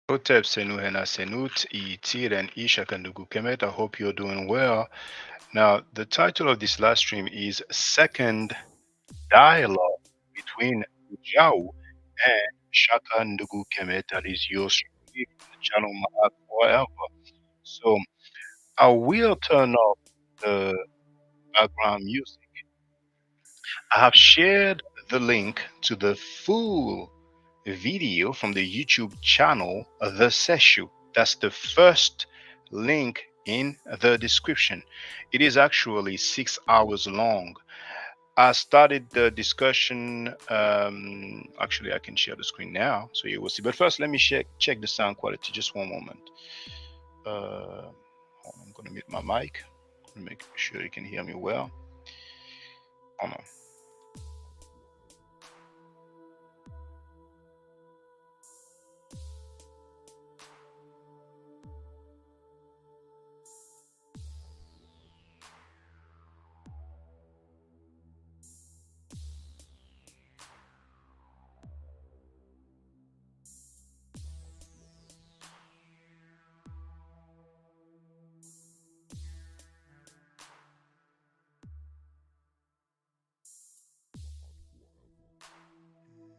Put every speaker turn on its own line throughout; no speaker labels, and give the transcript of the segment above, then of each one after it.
Hotep Senu Hena Senut, Tiren Shaka-Ndugu-KMT. I hope you're doing well. Now, the title of this live stream is Second Dialogue between Wudjau and Shaka-Ndugu-KMT. That is yours truly from the channel Mahat Forever. So, I will turn off the background music. I have shared the link to the full video from the YouTube channel, The Session. That's the first link in the description. It is actually 6 hours long. I started the discussion. Actually, I can share the screen now so you will see. But first, let me check the sound quality. Just one moment. I'm going to mute my mic. Make sure you can hear me well. Hold on.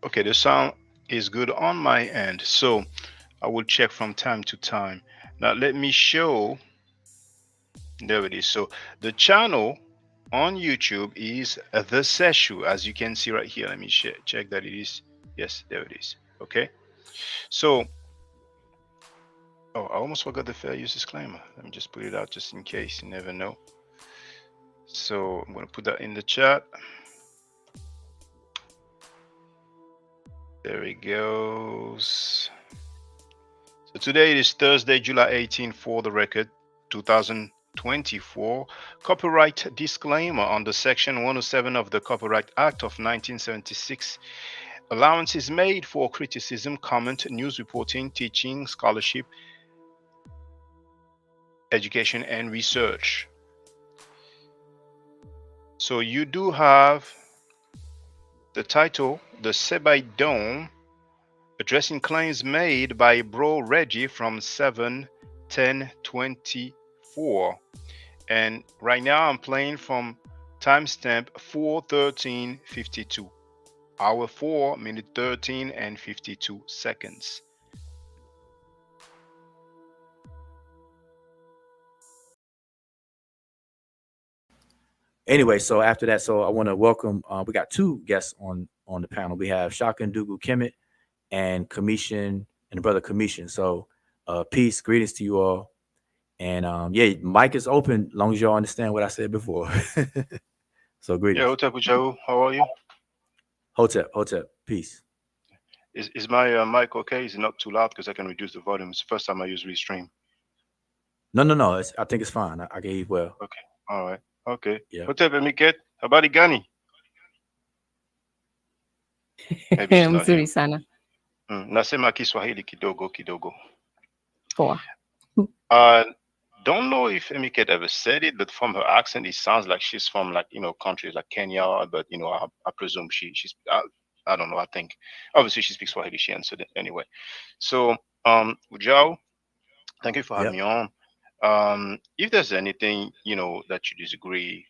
Okay, the sound is good on my end. So I will check from time to time. Now let me show. There it is. So the channel on YouTube is The Seshu, as you can see right here. Let me check that it is. Yes, there it is. Okay. So, oh, I almost forgot the fair use disclaimer. Let me just put it out just in case. You never know. So I'm going to put that in the chat. There it goes. So today it is Thursday, July 18, for the record, 2024. Copyright disclaimer under Section 107 of the Copyright Act of 1976. Allowance is made for criticism, comment, news reporting, teaching, scholarship, education, and research. So you do have the title, The Sebai Dome, addressing claims made by Bro Reggie from 7/10/24. And right now I'm playing from timestamp 4:13:52. Hour 4, minute 13 and 52 seconds.
Anyway, so after that, so I want to welcome. We got two guests on the panel. We have Shaka-Ndugu-KMT and Commission and the brother Commission. So, peace, greetings to you all. And yeah, mic is open, long as y'all understand what I said before. So
Yeah,
greetings.
Hotep Wudjau, how are you?
Hotep, Hotep, peace.
Is my mic okay? Is it not too loud? Because I can reduce the volume. It's the first time I use Restream.
No, no, no. I think it's fine. I gave well.
Okay, all right, okay.
Yeah.
Hotep Emiket, habari gani? Maybe she's not here.
Mzuri sana.
Nasema Kiswahili kidogo kidogo.
Poa.
Uh, don't know if Emiket ever said it, but from her accent, it sounds like she's from like countries like Kenya. But I presume she's I don't know. I think obviously she speaks Swahili. She answered it anyway. So Wudjau, thank you for having
Yep.
me on. If there's anything that you disagree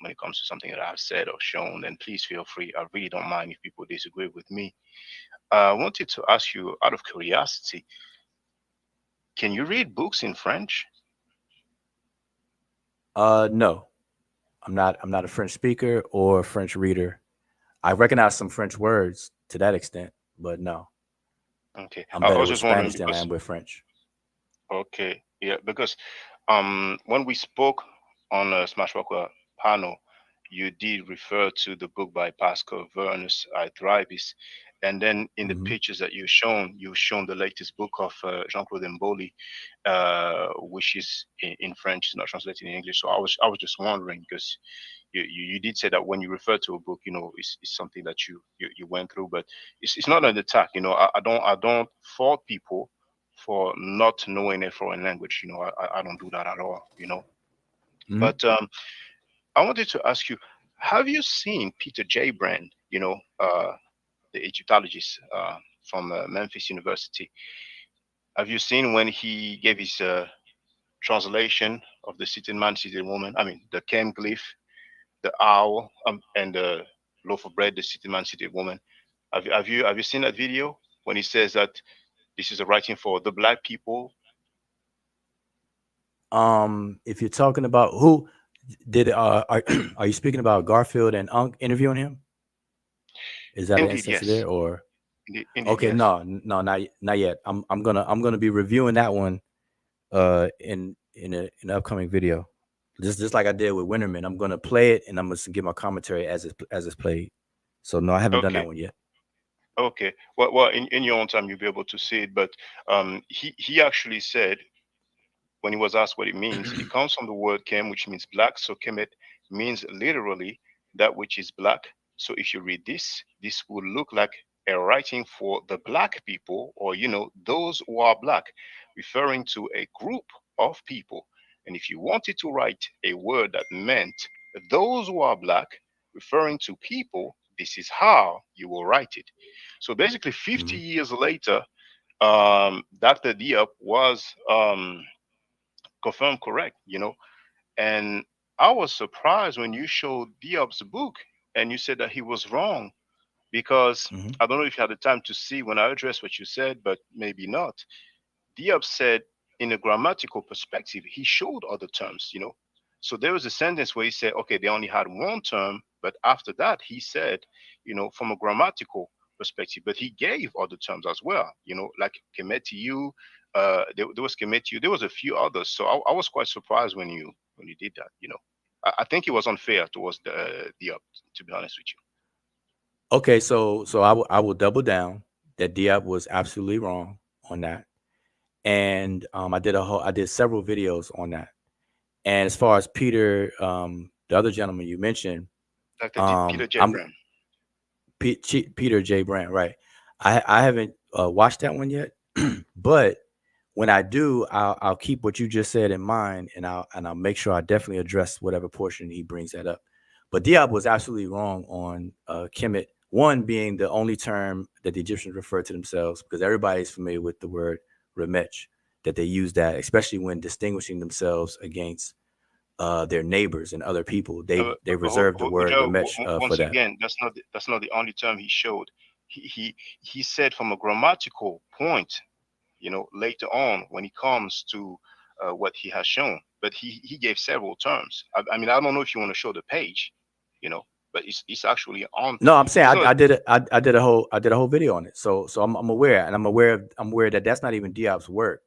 when it comes to something that I've said or shown, then please feel free. I really don't mind if people disagree with me. I wanted to ask you, out of curiosity, can you read books in French?
No, I'm not a French speaker or a French reader. I recognize some French words to that extent, but no,
Okay,
I'm
I
better
was
with
just wondering
Spanish than I
because
am with French.
okay, yeah, because when we spoke on a Smashwalker panel, you did refer to the book by Pascal Vernus, I Thrivis, and then in the
Hmm.
pictures that you've shown the latest book of Jean-Claude Mboli, which is in French, it's not translated in English. So I was just wondering because you did say that when you refer to a book, it's something that you went through, but it's not an attack. I don't fault people for not knowing a foreign language. I don't do that at all.
Hmm.
But I wanted to ask you, have you seen Peter J. Brand, the Egyptologist from Memphis University? Have you seen when he gave his translation of the seated man, seated woman? I mean, the cam glyph, the owl, and the loaf of bread, the seated man, seated woman. Have you seen that video when he says that this is a writing for the black people?
If you're talking about who did, are you speaking about Garfield and Unc interviewing him? Is that an
Indeed,
instance
yes.
there, or
Indeed,
okay?
yes.
No, no, not yet. I'm gonna be reviewing that one in an upcoming video. Just like I did with Winterman, I'm gonna play it and I'm gonna give my commentary as it's played. So no, I haven't done that
Okay.
one yet.
Okay. Well, in your own time, you'll be able to see it. But he actually said when he was asked what it means, it comes from the word kem, which means black. So kemet means literally that which is black. So if you read this, this would look like a writing for the black people, or those who are black, referring to a group of people. And if you wanted to write a word that meant those who are black, referring to people, this is how you will write it. So basically, 50
Mhm.
years later, Dr. Diop was confirmed correct. And I was surprised when you showed Diop's book and you said that he was wrong because
Mhm.
I don't know if you had the time to see when I addressed what you said, but maybe not. Diop said, in a grammatical perspective, he showed other terms. So there was a sentence where he said, okay, they only had one term, but after that, he said, from a grammatical perspective, but he gave other terms as well, like kemetiyu, there was kemetiyu, there was a few others. So I was quite surprised when you did that. I think it was unfair towards Diop, to be honest with you.
Okay, so I will double down that Diab was absolutely wrong on that, and I did several videos on that. And as far as Peter, the other gentleman you mentioned,
Peter J.
I'm
Brown.
Peter J. Brand, right? I haven't watched that one yet, but when I do, I'll keep what you just said in mind, and I'll make sure I definitely address whatever portion he brings that up. But Diab was absolutely wrong on Kemet. One being the only term that the Egyptians refer to themselves, because everybody's familiar with the word remech, that they use that, especially when distinguishing themselves against their neighbors and other people. They reserve the word
Wudjau,
remech for
once
that.
again, that's not the only term he showed. He said from a grammatical point, later on when it comes to what he has shown, but he gave several terms. I mean, I don't know if you want to show the page, you know, but it's actually on.
No, I'm saying
It's not.
I did a whole video on it. So I'm aware, and I'm aware that that's not even Diop's work.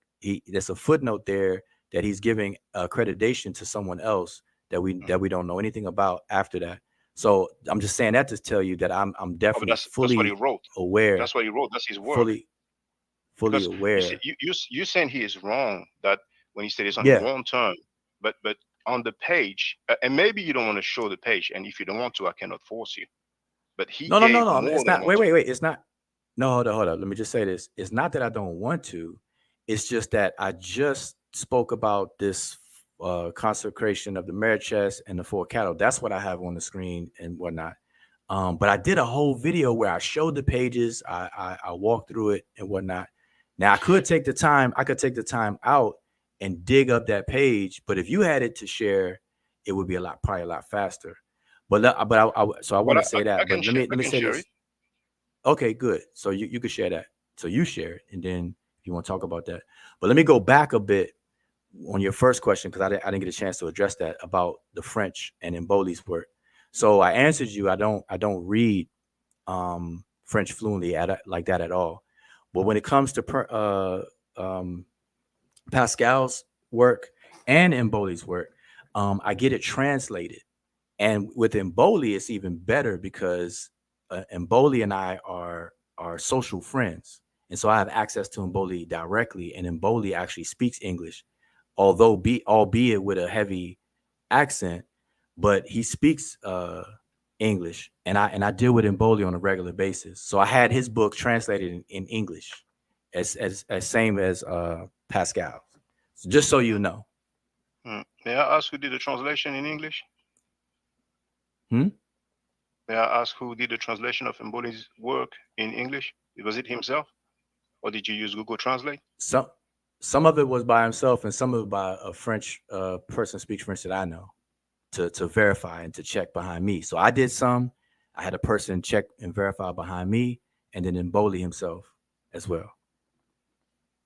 There's a footnote there that he's giving accreditation to someone else that
Mhm.
we don't know anything about after that. So I'm just saying that to tell you that I'm
Oh, but
definitely
that's what he wrote.
aware,
That's what he wrote. That's his work.
fully fully
Because you see,
aware.
you saying he is wrong that when he said it's only
Yeah.
one term, but on the page, and maybe you don't want to show the page, and if you don't want to, I cannot force you. But he
No, no, no,
gave
no.
more
It's
than
not.
one
Wait,
term.
wait, wait. It's not. No, hold up. Let me just say this. It's not that I don't want to. It's just that I just spoke about this consecration of the merit chest and the four cattle. That's what I have on the screen and whatnot. But I did a whole video where I showed the pages. I walked through it and whatnot. Now I could take the time. I could take the time out and dig up that page. But if you had it to share, it would be probably a lot faster. So I
But
want to say
I
that.
can
But
share. I
let me
can
say
share it.
this. Okay, good. So you could share that. So you share it, and then if you want to talk about that. But let me go back a bit on your first question because I didn't get a chance to address that about the French and Emboli's work. So I answered you. I don't read French fluently like that at all. But when it comes to Pascal's work and Emboli's work, I get it translated. And with Emboli, it's even better because Emboli and I are social friends, and so I have access to Emboli directly. And Emboli actually speaks English, albeit with a heavy accent, but he speaks English, and I deal with Emboli on a regular basis. So I had his book translated in English, as same as Pascal. So just so you know.
May I ask who did the translation in English?
Hmm?
May I ask who did the translation of Mboli's work in English? Was it himself, or did you use Google Translate?
some of it was by himself, and some of it by a French person speaks French that I know to verify and to check behind me. So I did some. I had a person check and verify behind me, and then Mboli himself as well.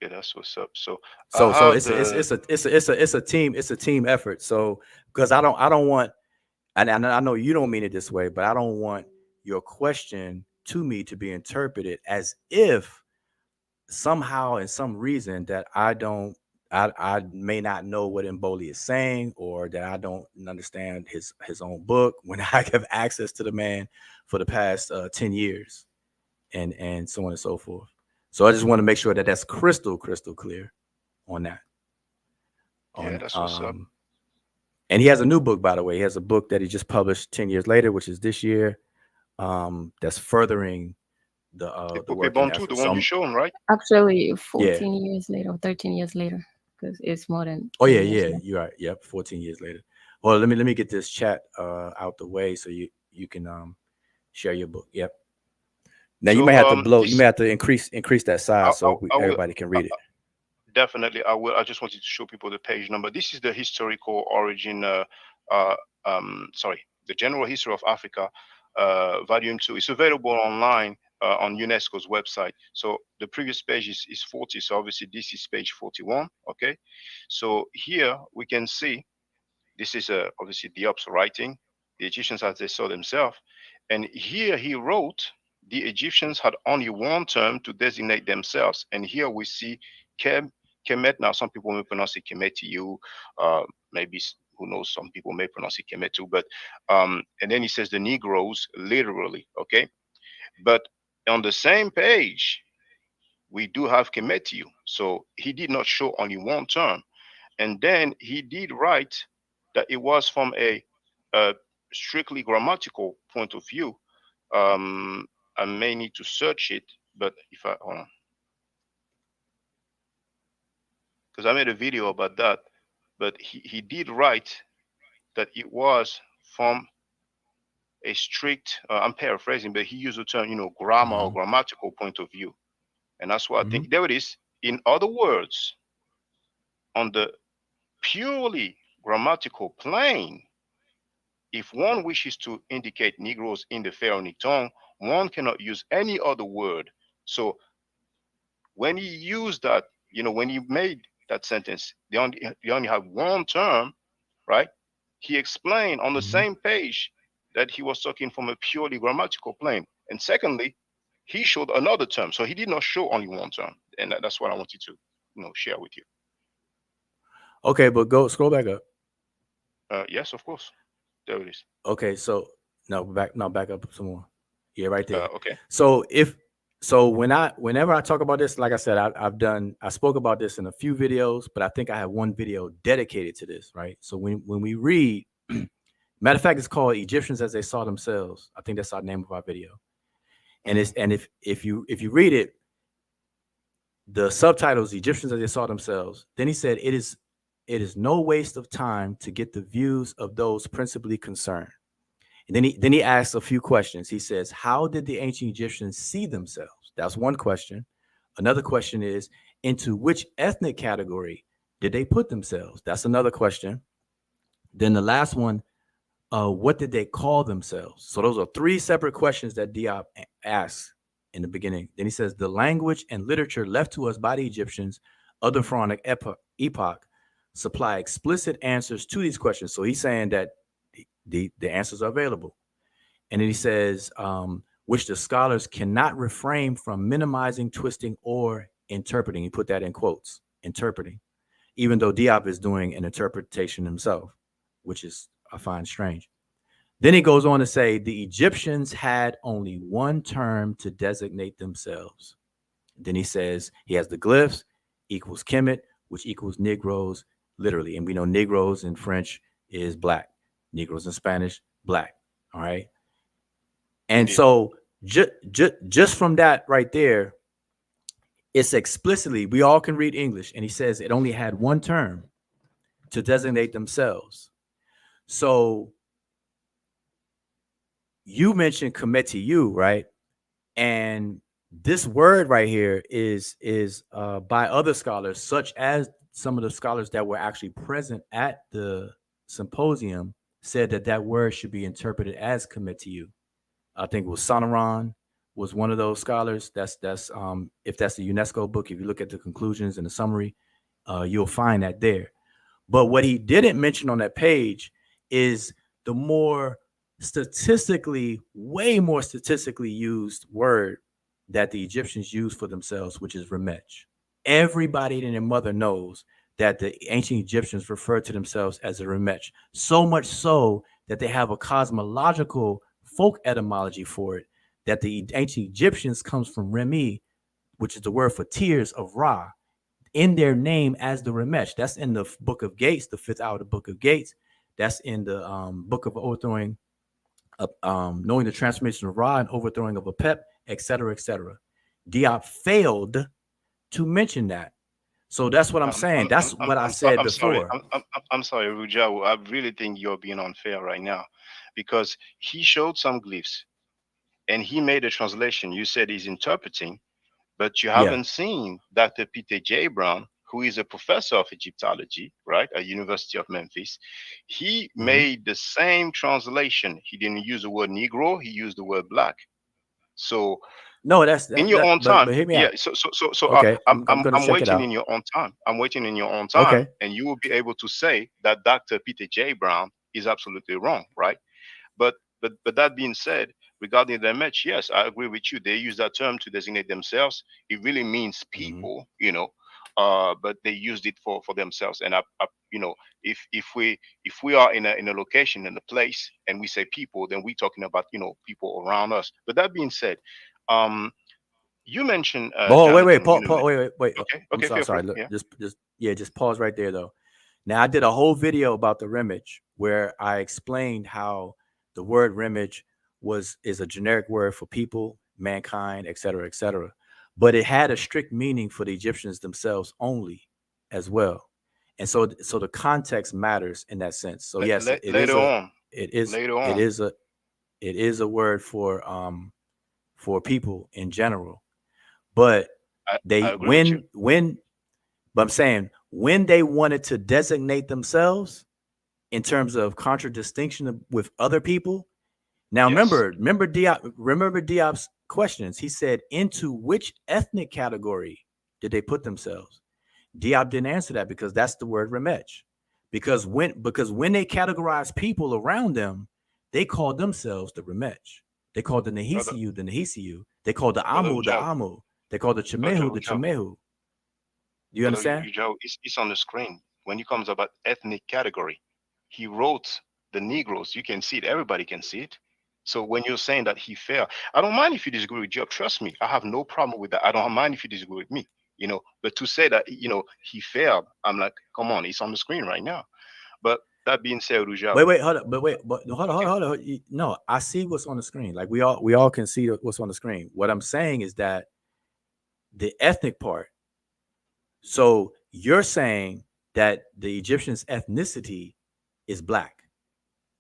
Yeah, that's what's up. So I
So
have
it's a,
the
it's a team effort. So because I don't want, and I know you don't mean it this way, but I don't want your question to me to be interpreted as if somehow in some reason that I may not know what Mboli is saying, or that I don't understand his own book when I have access to the man for the past 10 years, and so on and so forth. So I just want to make sure that that's crystal clear on that.
yeah,
On
that's what's up.
And he has a new book, by the way. He has a book that he just published 10 years later, which is this year. That's furthering the
Epoke
work and
Bantu, the
effort.
one you shown, right?
Actually,
Yeah.
14 years later or 13 years later, because it's more than
Oh
10
yeah,
years
yeah,
now.
you're right. Yep, 14 years later. Well, let me get this chat out the way so you can share your book. Yep. Now you may
So
have to blow. You
this
may have to increase that size so
I will
everybody can
uh,
read it.
definitely I will. I just wanted to show people the page number. This is the historical origin. Uh, Sorry, the general history of Africa, volume 2. It's available online on UNESCO's website. So the previous page is 40. So obviously this is page 41. Okay. So here we can see this is obviously Diop's writing, the Egyptians as they saw themselves. And here he wrote, the Egyptians had only one term to designate themselves. And here we see Kem, Kemet. Now, some people may pronounce it Kemetiu. Maybe, who knows, some people may pronounce it Kemetu. But, and then he says the Negroes, literally, okay? But on the same page, we do have Kemetiu. So he did not show only one term. And then he did write that it was from a strictly grammatical point of view. Um, I may need to search it, but if I hold on, because I made a video about that. But he did write that it was from a strict. I'm paraphrasing, but he used the term, grammar or
Hmm.
grammatical point of view, and that's why I
Hmm.
think there it is. In other words, on the purely grammatical plane, if one wishes to indicate Negroes in the Pharaonic tongue, one cannot use any other word. So when he used that, when he made that sentence, they only have one term, right? He explained on the
Hmm.
same page that he was talking from a purely grammatical plane. And secondly, he showed another term. So he did not show only one term. And that's what I wanted to, share with you.
Okay, but go scroll back up.
Yes, of course. There it is.
Okay, so no, back up some more. Yeah, right there.
Okay.
So whenever I talk about this, like I said, I spoke about this in a few videos, but I think I have one video dedicated to this, right? So when we read, matter of fact, it's called Egyptians as They Saw Themselves. I think that's our name of our video. And
Mm-hmm.
if you read it, the subtitles Egyptians as They Saw Themselves. Then he said it is no waste of time to get the views of those principally concerned. And then he asks a few questions. He says, how did the ancient Egyptians see themselves? That's one question. Another question is, into which ethnic category did they put themselves? That's another question. Then the last one, what did they call themselves? So those are three separate questions that Diop asks in the beginning. Then he says, the language and literature left to us by the Egyptians of the pharaonic epoch supply explicit answers to these questions. So he's saying that the answers are available. And then he says, which the scholars cannot refrain from minimizing, twisting, or interpreting. He put that in quotes, interpreting, even though Diop is doing an interpretation himself, which is, I find strange. Then he goes on to say the Egyptians had only one term to designate themselves. Then he says he has the glyphs equals Kemet, which equals Negroes, literally. And we know Negroes in French is black, Negroes in Spanish, black. All right. And
Indeed.
so just from that right there, it's explicitly, we all can read English. And he says it only had one term to designate themselves. So you mentioned Cometiyu, right? And This word right here is by other scholars, such as some of the scholars that were actually present at the symposium, said that that word should be interpreted as commit to you. I think it was Sonoran was one of those scholars. That's if that's the UNESCO book, if you look at the conclusions and the summary, you'll find that there. But what he didn't mention on that page is the more statistically, way more statistically used word that the Egyptians used for themselves, which is remech. Everybody and their mother knows that the ancient Egyptians referred to themselves as a remech. So much so that they have a cosmological folk etymology for it. That the ancient Egyptians comes from Remi, which is the word for tears of Ra, in their name as the Remesh. That's in the book of Gates, the fifth hour of the book of Gates. That's in the book of overthrowing, knowing the transformation of Ra and overthrowing of Apep, etc., etc. Diop failed to mention that. So that's what I'm saying. That's what I said
I'm sorry.
before.
I'm sorry, Wudjau. I really think you're being unfair right now, because he showed some glyphs and he made a translation. You said he's interpreting, but you
Yeah.
haven't seen Dr. Peter J. Brown, who is a professor of Egyptology, right, at University of Memphis. He
Mhm.
made the same translation. He didn't use the word Negro. He used the word black. So
No, that's
in
that.
your own
But
time,
hear me
yeah.
out.
So
Okay, I'm gonna
I'm
check it
waiting
out.
in your own time. I'm waiting in your own time,
Okay.
and you will be able to say that Dr. Peter J. Brown is absolutely wrong, right? But but that being said, regarding the match, yes, I agree with you. They use that term to designate themselves. It really means
Mhm.
people, but they used it for themselves. And if we are in a location in a place and we say people, then we're talking about people around us. But that being said, um, you mentioned
Oh, wait,
Jonathan.
wait.
Okay,
I'm
okay,
sorry,
feel free.
sorry. Look,
Yeah.
just yeah, just pause right there though. Now I did a whole video about the rimage where I explained how the word rimage is a generic word for people, mankind, etc., etc. But it had a strict meaning for the Egyptians themselves only, as well. And so the context matters in that sense. So yes,
Later on,
it is
later
it
on,
is a it is a word for people in general. But
I
they
agree with you.
when but I'm saying when they wanted to designate themselves in terms of contradistinction with other people. Now
Yes.
remember Diop's questions. He said, into which ethnic category did they put themselves? Diop didn't answer that because that's the word remech. Because when they categorized people around them, they called themselves the remech. They called
Brother,
the Nehisiu. They called the
brother
Amu the
Ujao,
Amu. They called the
brother
Chemehu the
Ujao,
Chemehu. Do you
brother
understand?
Ujao, it's on the screen. When it comes about ethnic category, he wrote the Negroes. You can see it. Everybody can see it. So when you're saying that he failed, I don't mind if you disagree with Job. Trust me, I have no problem with that. I don't mind if you disagree with me. But to say that he failed, I'm like, come on, it's on the screen right now. But that being said, Ujao,
Wait, hold up, but
okay,
hold on. No, I see what's on the screen. Like we all can see what's on the screen. What I'm saying is that the ethnic part. So you're saying that the Egyptians' ethnicity is black.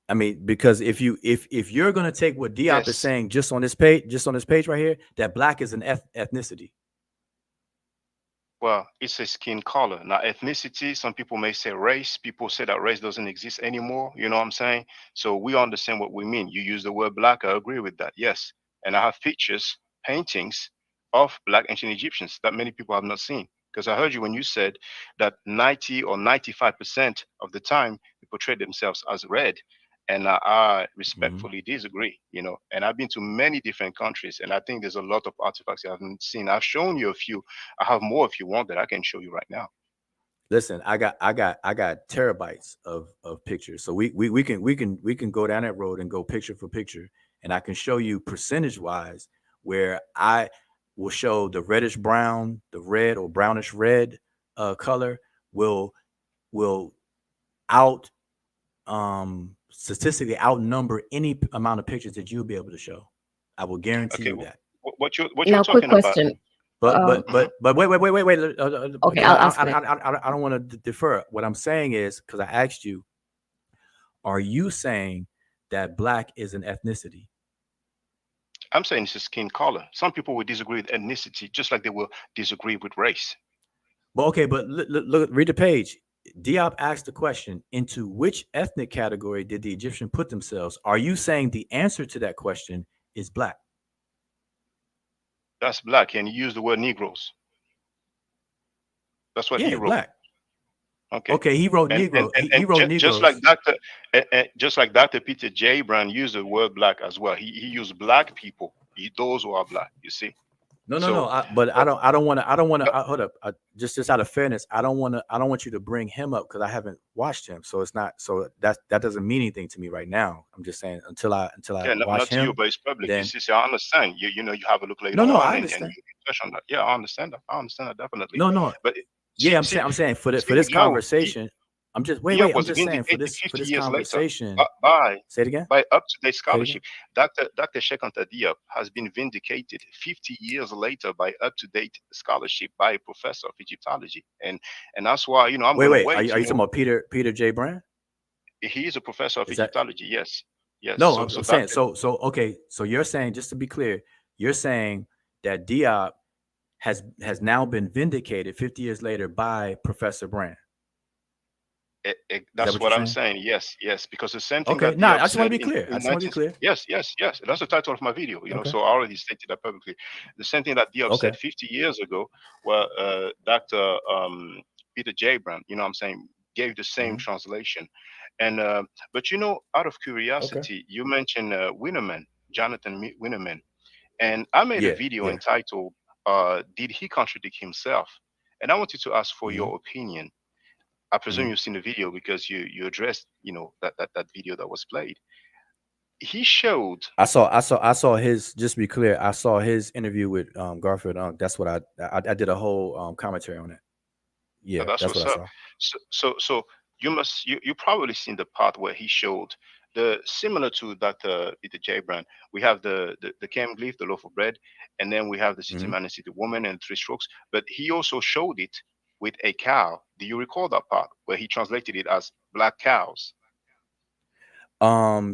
I mean, because if you're gonna take what Diop is
yes.
saying just on this page right here, that black is an ethnicity.
Well, it's a skin color. Now, ethnicity, some people may say race. People say that race doesn't exist anymore. You know what I'm saying? So we understand what we mean. You use the word black. I agree with that. Yes. And I have pictures, paintings of black ancient Egyptians that many people have not seen. Because I heard you when you said that 90 or 95% of the time they portray themselves as red. And I
Mm-hmm.
respectfully disagree. And I've been to many different countries, and I think there's a lot of artifacts I haven't seen. I've shown you a few. I have more if you want that I can show you right now.
Listen, I got terabytes of pictures. So we can go down that road and go picture for picture, and I can show you percentage wise where I will show the reddish brown, the red or brownish red color will will out statistically outnumber any amount of pictures that you'll be able to show. I will guarantee
Okay,
you that.
what you're
Now, quick
talking about?
question.
But
Um,
but
Hmm.
but but wait.
okay,
Because
I'll ask it.
I don't want to defer. What I'm saying is because I asked you, are you saying that black is an ethnicity?
I'm saying it's a skin color. Some people will disagree with ethnicity, just like they will disagree with race.
But okay, but look, read the page. Diop asked the question: into which ethnic category did the Egyptian put themselves? Are you saying the answer to that question is black?
That's black, and he used the word Negroes. That's what he
Yeah,
wrote.
black.
Okay,
Okay, he wrote
and and
Negro.
and,
He
and
wrote
just like
Negroes.
Dr. Peter J. Brown used the word black as well. He used black people. Those who are black. You see.
No, no,
So,
no. But
but,
I don't want to. I don't want
uh,
to. Hold up. Just out of fairness, I don't want to. I don't want you to bring him up because I haven't watched him. So it's not. So that doesn't mean anything to me right now. I'm just saying until I
yeah,
watch
not to you,
him,
but it's public. You
then
see, so I understand. You have a look later
no, no.
on,
I
and
understand.
you touch on that. Yeah, I understand that. I understand that definitely.
No, no.
But
Yeah,
see,
I'm saying for
see
this
with Joe,
conversation, I'm just wait,
Diop
wait. I'm
was
just saying
vindicated
for
50
this
years later
conversation.
by
Say it again.
up-to-date
Say it again.
scholarship. Dr. Shekanta Diop has been vindicated 50 years later by up-to-date scholarship by a professor of Egyptology, and that's why I'm
Wait,
going to
wait.
wait.
Are you talking about Peter J. Brand?
He is a professor of
Is that
Egyptology. Yes, yes.
no?
So
I'm saying
Dr.
so. Okay, so you're saying, just to be clear, you're saying that Diop has now been vindicated 50 years later by Professor Brand. Is that
That's
what you're
what I'm
saying?
saying. Yes, yes, because the same thing
Okay.
that
No, I
Diop
just want to
said
be
in,
clear. I
in
just want to
19.
be clear.
Yes, yes, yes. That's the title of my video.
Okay.
So I already stated that publicly. The same thing that Diop
Okay.
said 50 years ago, well, Dr. Peter J. Brown, what I'm saying, gave the same
Hmm.
translation. And but out of
Okay.
curiosity, you mentioned Winneman, Jonathan Winneman, and I made a
Yeah.
video
Yeah.
entitled "Did he contradict himself?" And I wanted to ask for
Hmm.
your opinion. I presume
Hmm.
you've seen the video because you addressed that video that was played. He showed.
I saw his. Just to be clear, I saw his interview with Garfield Unk. That's what I did a whole commentary on it. Yeah,
That's
that's what
what's
I
up.
saw.
So you probably seen the part where he showed the similar to Dr. Peter J. Brand. We have the cam glyph, the loaf of bread, and then we have the city
Hmm.
man and city woman and three strokes. But he also showed it with a cow. Do you recall that part where he translated it as black cows?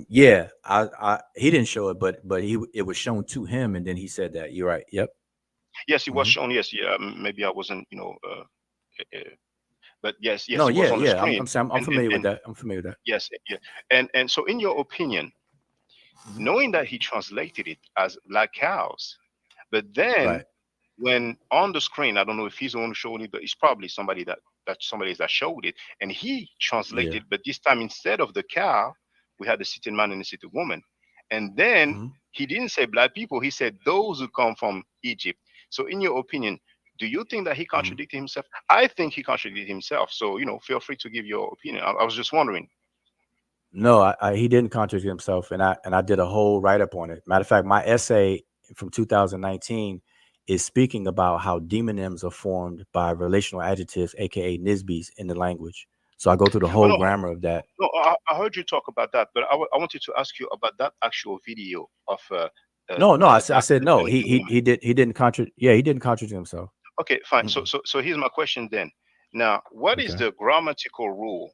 Yeah, I he didn't show it, but it was shown to him, and then he said that. You're right. Yep.
Yes, it was
Hmm.
shown. Yes, yeah. Maybe I wasn't, but yes,
No,
yes, it was
yeah,
on the
yeah.
screen.
I'm familiar with
And
that. I'm familiar with that.
yes, yeah. And so, in your opinion,
Hmm.
knowing that he translated it as black cows, but then
Right.
when on the screen, I don't know if he's the one who showed it, but it's probably somebody that showed it, and he
Yeah.
translated. But this time, instead of the cow, we had the sitting man and the sitting woman, and then
Hmm.
he didn't say black people. He said those who come from Egypt. So, in your opinion, do you think that he
Hmm.
contradicted himself? I think he contradicted himself. So, feel free to give your opinion. I was just wondering.
No, he didn't contradict himself, and I did a whole write up on it. Matter of fact, my essay from 2019 is speaking about how demonyms are formed by relational adjectives, aka nisbis, in the language. So I go through the
Oh
whole
no,
grammar of that.
no, I heard you talk about that, but I wanted to ask you about that actual video of
No, no, I
Dr.
said no.
Jonathan Woodman.
He didn't contradict. Yeah, he didn't contradict himself.
Okay, fine. So,
Mm-mm.
so, so here's my question then. Now, what is
Okay.
the grammatical rule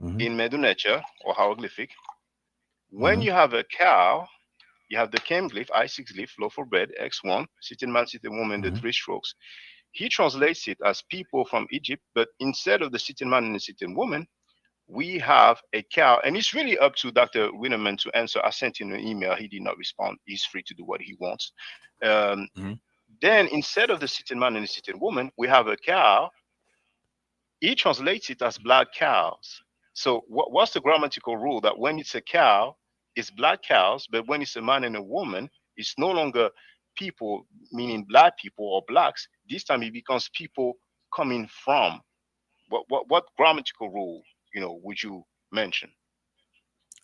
Mm-hmm.
in Medunetia or hieroglyphic when
Mm-hmm.
you have a cow? You have the Kem glyph, I6 glyph, loaf for bread, X1, sitting man, sitting woman, the
Mm-hmm.
three strokes. He translates it as people from Egypt, but instead of the sitting man and the sitting woman, we have a cow. And it's really up to Dr. Winneman to answer. I sent him an email. He did not respond. He's free to do what he wants. Um,
Mm-hmm.
then instead of the sitting man and the sitting woman, we have a cow. He translates it as black cows. So what's the grammatical rule that when it's a cow, it's black cows, but when it's a man and a woman, it's no longer people, meaning black people or blacks. This time it becomes people coming from. What grammatical rule, would you mention?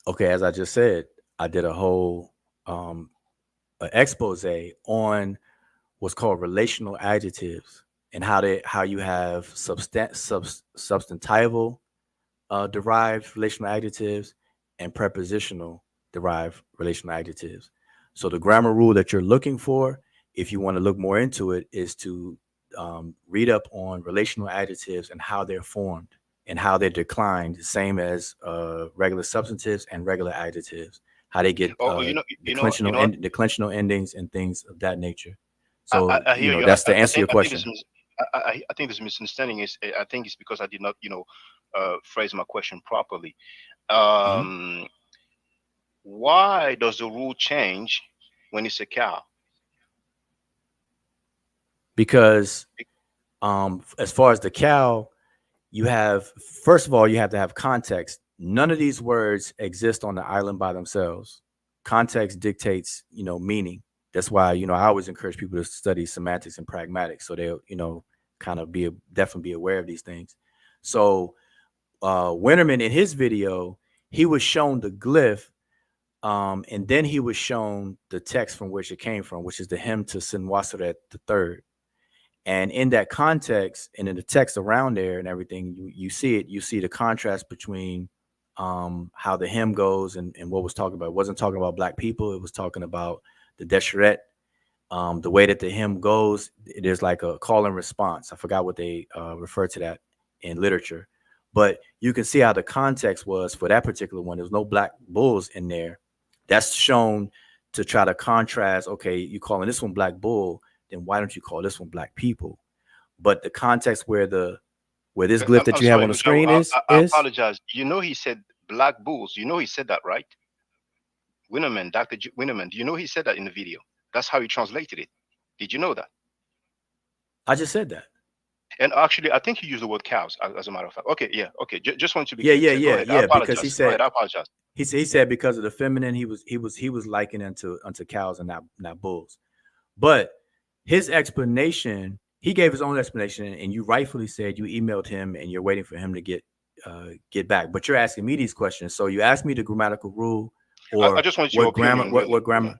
Okay, as I just said, I did a whole um expose on what's called relational adjectives and how you have substantival derived relational adjectives and prepositional derived relational adjectives. So the grammar rule that you're looking for, if you want to look more into it, is to read up on relational adjectives and how they're formed and how they're declined, same as regular substantives and regular adjectives, how they get
Oh,
the clensional endings and things of that nature.
I,
So
I hear you.
that's the answer to your
I think
question.
I think this misunderstanding is. I think it's because I did not, phrase my question properly.
Mhm.
Um, why does the rule change when it's a cow?
Because as far as the cow, you have, first of all, you have to have context. None of these words exist on the island by themselves. Context dictates, meaning. That's why, I always encourage people to study semantics and pragmatics, so they'll, kind of definitely be aware of these things. So Winterman, in his video, he was shown the glyph, and then he was shown the text from which it came from, which is the hymn to Sinwasaret the third. And in that context and in the text around there and everything, you see it. You see the contrast between how the hymn goes and what was talking about. It wasn't talking about black people. It was talking about the Deshret. The way that the hymn goes, there's like a call and response. I forgot what they refer to that in literature, but you can see how the context was for that particular one. There's no black bulls in there. That's shown to try to contrast. Okay, you calling this one black bull, then why don't you call this one black people? But the context where this glyph that
I'm
you have
sorry,
on the
Wudjau,
screen
I
is
apologize. He said black bulls. He said that, right? Winnerman, Winnerman. Do you know he said that in the video? That's how he translated it. Did you know that?
I just said that.
And actually, I think he used the word cows, as a matter of fact. Okay, yeah, okay. Just want to be
Yeah,
clear.
yeah,
So go
yeah,
ahead. I
yeah. Because he
apologize. Go
said
ahead. I apologize.
he said because of the feminine, he was likened unto cows and not bulls. But his explanation, he gave his own explanation, and you rightfully said you emailed him and you're waiting for him to get back. But you're asking me these questions, so you asked me the grammatical rule
I
or
just want your
what grammar,
opinion, really.
what grammar.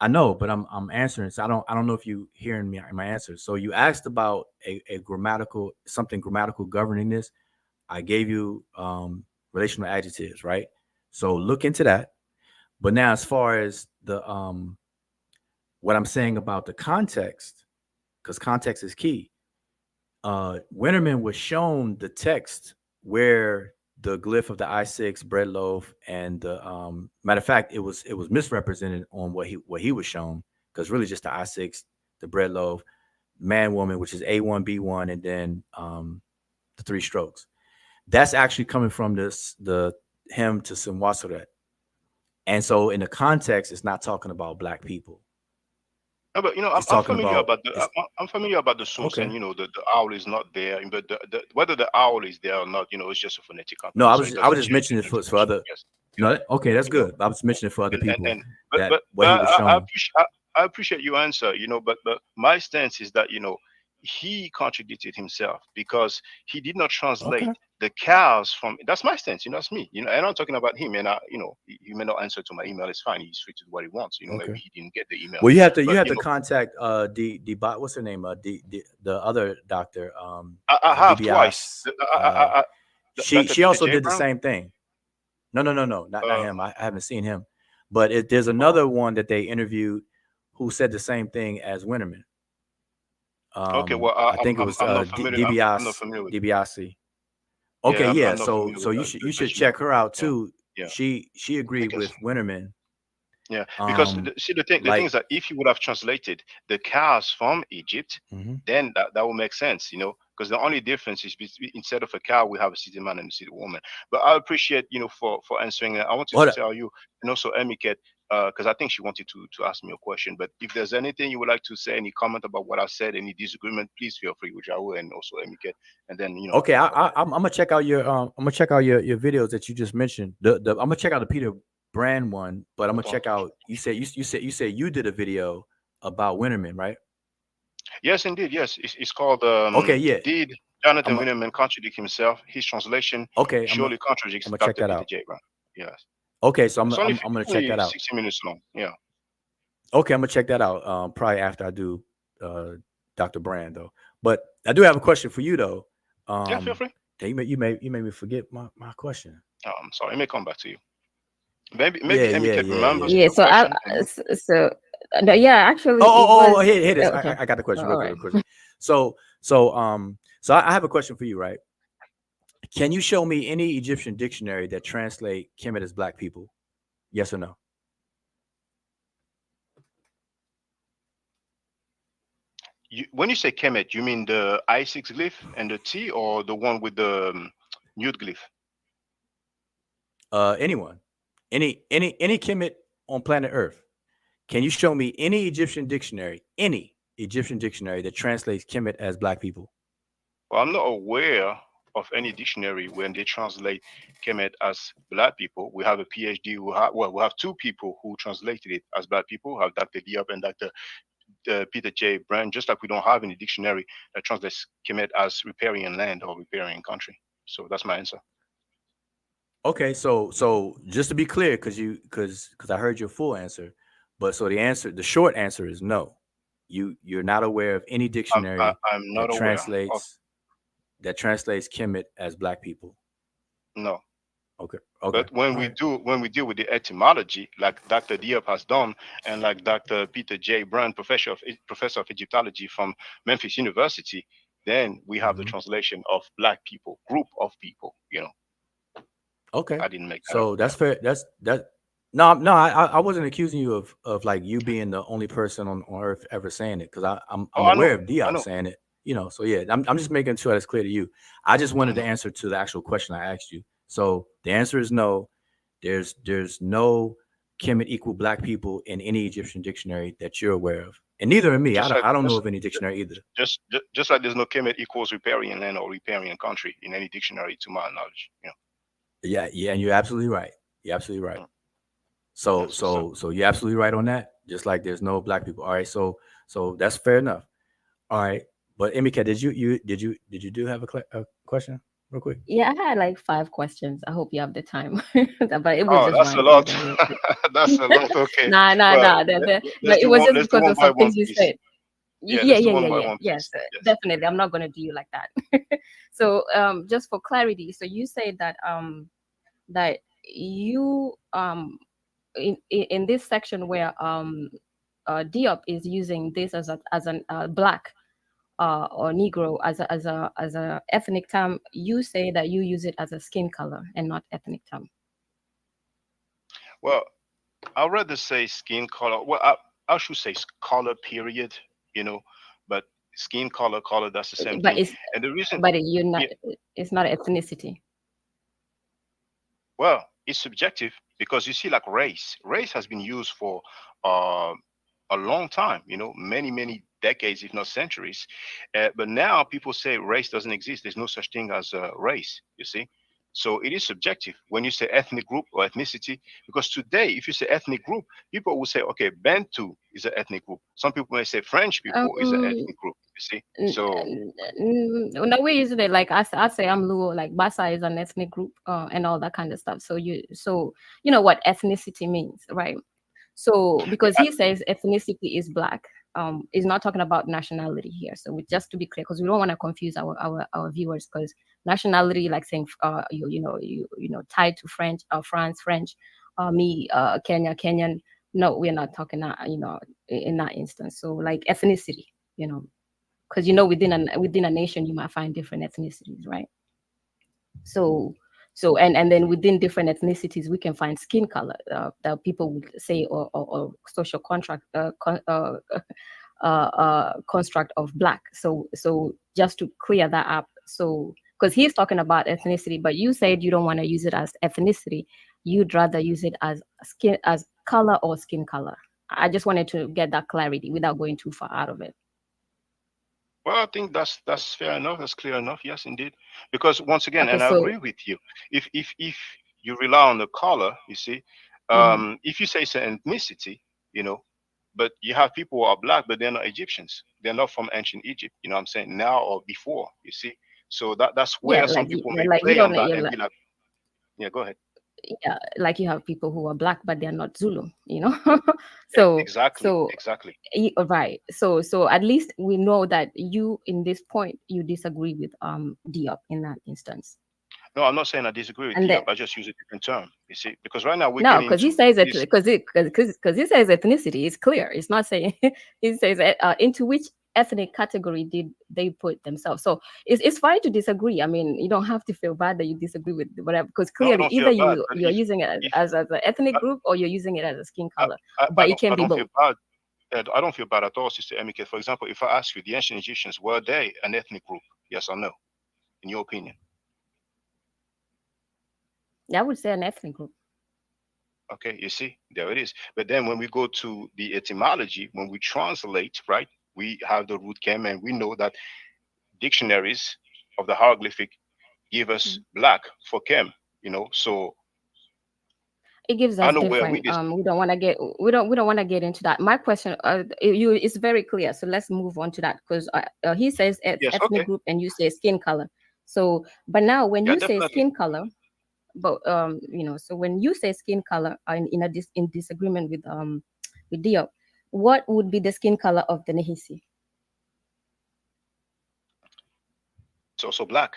I know, but I'm answering. So I don't know if you hearing me my answer. So you asked about a grammatical something grammatical governing this. I gave you relational adjectives, right? So look into that. But now, as far as the what I'm saying about the context, because context is key. Winterman was shown the text where the glyph of the I6 bread loaf and the matter of fact, it was misrepresented on what he was shown, because really just the I6, the bread loaf, man woman, which is A1 B1, and then the three strokes. That's actually coming from the hymn to Simwasaret. And so in the context, it's not talking about black people.
No, but
It's
I'm
talking
familiar
about
about
it's
I'm familiar about the source, and
okay.
the owl is not there, but whether the owl is there or not, it's just a phonetic
No,
company,
I
so
was
it
I was
doesn't
just
change
mentioning it
the
for
information.
other.
Yes,
No,
yeah,
okay, that's
you know,
good. I was mentioning it for other people
and
that what he was
I
shown.
appreciate I appreciate your answer, but my stance is that he contradicted himself because he did not translate
Okay,
the cows from. That's my stance, that's me, and I'm talking about him, and he may not answer to my email. It's fine. He's free to do what he wants.
okay.
Maybe he didn't get the email,
Well, you
but
have to contact the what's her name the other doctor
I have twice.
DBS. She
Dr.
she also
J
did the
Brown.
same thing. No, not
Uh,
him. I haven't seen him, but there's
oh,
another one that they interviewed who said the same thing as Winterman.
okay. Well,
I think it was
I'm not familiar. I'm not
DBS
familiar with.
DiBiase. Okay,
Yeah,
yeah.
I'm not
So
familiar
so
with
you
the
should
Gmail.
check her out
Yeah,
too.
yeah.
She agreed
Because
with Winterman.
Yeah, because
Um,
see the thing
like
is that if you would have translated the cows from Egypt,
mhm.
then that would make sense, because the only difference is between, instead of a cow, we have a city man and a city woman. But I appreciate for answering that. I wanted to
Hold up.
tell you, and also Emiket, because I think she wanted to ask me a question. But if there's anything you would like to say, any comment about what I said, any disagreement, please feel free, with Wudjau and also Emiket, and then I
Okay,
can follow that.
I'm gonna check out your videos that you just mentioned. I'm gonna check out the Peter Brand one, but I'm gonna check out. You said you did a video about Winterman, right?
Yes, indeed. Yes, it's called
Okay, yeah.
Did
I'm
Jonathan
a,
Winterman contradict himself? His translation
okay.
surely contradicts
I'm gonna check
Dr.
that
Peter
out.
J. Brown. Yes.
Okay, so
It's only
I'm gonna
it's
check
only
that out.
60 minutes long. Yeah.
Okay, I'm gonna check that out. Probably after I do uh Dr. Brand though. But I do have a question for you though.
Yeah, feel
Um,
free.
you made me forget my question.
I'm sorry. It may come back to you. Maybe
Yeah,
Emmy
yeah,
can
yeah,
remember
yeah.
Yeah.
your
So
question. And
so no, yeah, actually,
Oh,
it
oh, oh,
was
here it is.
okay.
I got the
Oh,
question real
all
quick,
right.
real quick. So I have a question for you, right? Can you show me any Egyptian dictionary that translate Kemet as black people? Yes or no?
When you say Kemet, you mean the I6 glyph and the T, or the one with the nude glyph?
Anyone, any Kemet on planet Earth. Can you show me any Egyptian dictionary that translates Kemet as black people?
Well, I'm not aware of any dictionary when they translate Kemet as black people. We have a PhD we have two people who translated it as black people. We have Dr. Diop and Dr. Peter J. Brand, just like we don't have any dictionary that translates Kemet as riparian land or riparian country. So that's my answer.
Okay, so just to be clear, because I heard your full answer, but so the short answer is no. You're not aware of any dictionary
I'm
that
not aware of
translates Kemet as black people.
no.
Okay. Okay.
But when
All
we
right.
do when we deal with the etymology, like Dr. Diop has done, and like Dr. Peter J. Brand, professor of Egyptology from Memphis University, then we have the
Mm-hmm.
translation of black people, group of people.
Okay.
I didn't make that up.
So
Yeah.
that's fair. That's that. No, no, I wasn't accusing you of like you being the only person on earth ever saying it, because
Oh,
I'm
I
aware
know.
of
I
Diop
know.
saying it. So yeah, I'm just making sure that's clear to you. I just wanted to
Mhm.
answer to the actual question I asked you. So the answer is no. There's no Kemet equal black people in any Egyptian dictionary that you're aware of, and neither are me.
Just like
I don't know
just
of any dictionary either.
just like there's no Kemet equals riparian land or riparian country in any dictionary, to my knowledge.
Yeah, yeah, and you're absolutely right. You're absolutely right.
Mm.
So
That's what's up.
so you're absolutely right on that. Just like there's no black people. All right, so that's fair enough. All right, but Emika, did you do have a question real quick?
Yeah, I had like 5 questions. I hope you have the time, but it was
Oh,
just
that's a
random
lot.
and real quick.
That's a lot. Okay.
Nah, nah,
Well,
nah.
let's
But it
do
was
one.
just
Let's do
because
one
of
by
some
one,
things you
please.
said.
Yeah,
Yeah,
let's do
yeah,
one
yeah,
by
yeah.
one,
Yes,
please. Yes.
definitely. I'm not gonna do you like that. So, just for clarity, so you say that that you in this section where Diop is using this as an black or Negro as a ethnic term, you say that you use it as a skin color and not ethnic term.
Well, I'd rather say skin color. Well, I should say color, period. You know, but skin color, color, that's the same
But
thing. And the reason,
you're not.
yeah,
It's not ethnicity.
well, it's subjective because you see, like race. Race has been used for uh, a long time. Many, many decades, if not centuries. But now people say race doesn't exist. There's no such thing as a race. You see. So it is subjective when you say ethnic group or ethnicity, because today, if you say ethnic group, people will say, okay, Bantu is an ethnic group. Some people may say French people is an
Um,
ethnic group. You see,
n-
so
no, we use it like I say I'm Luo, like Basa is an ethnic group, and all that kind of stuff. So you know what ethnicity means, right? So
yeah,
because he says ethnicity is black, is not talking about nationality here. So just to be clear, because we don't want to confuse our viewers, because nationality, like saying tied to French, France French, me Kenya Kenyan. No, we're not talking that, in that instance. So like ethnicity, you know, because within a nation you might find different ethnicities, right? So and then within different ethnicities we can find skin color, that people would say, or social contract construct of black. So just to clear that up, so because he's talking about ethnicity, but you said you don't want to use it as ethnicity, you'd rather use it as skin, as color or skin color. I just wanted to get that clarity without going too far out of it.
well, I think that's fair enough. That's clear enough. Yes, indeed. Because once again,
Okay,
and I
so
agree with you. If you rely on the color, you see,
mhm.
if you say it's an ethnicity, you know, but you have people who are black, but they're not Egyptians. They're not from ancient Egypt. You know what I'm saying? Now or before, you see. So that's
Yeah,
where some people may
like you
play
don't
on
know,
that
you're
and
like,
be like, yeah, go ahead.
yeah, like you have people who are black but they're not Zulu. so
Exactly,
so
exactly.
right. So at least we know that you in this point you disagree with Diop in that instance.
No, I'm not saying I disagree with
And then
Diop. I just use a different term. You see, because right now we're
no,
getting
because he
into
says it
this.
because he says ethnicity is clear. It's not saying he says into which ethnic category did they put themselves? So it's fine to disagree. I mean, you don't have to feel bad that you disagree with whatever, because
No, I
clearly
don't
either
feel bad. But
you're using it
if
as an ethnic
I,
group, or you're using it as a skin
I,
color,
I
but it
don't
can
I
be
don't feel
both.
bad. I don't feel bad at all, Sister Emike. For example, if I ask you, the ancient Egyptians, were they an ethnic group? Yes or no? In your opinion?
I would say an ethnic group.
Okay, you see, there it is. But then when we go to the etymology, when we translate, right, we have the root Kem, and we know that dictionaries of the hieroglyphic give us
Mm.
black for Kem. So
It gives
I
us
know where
different. We don't want to get into that. My question, is very clear. So let's move on to that, because he says
yes,
ethnic
okay,
group and you say skin color. So, but now when
yeah,
you say
definitely.
skin color, but so when you say skin color, in disagreement with Dio, what would be the skin color of the Nehisi?
It's also black,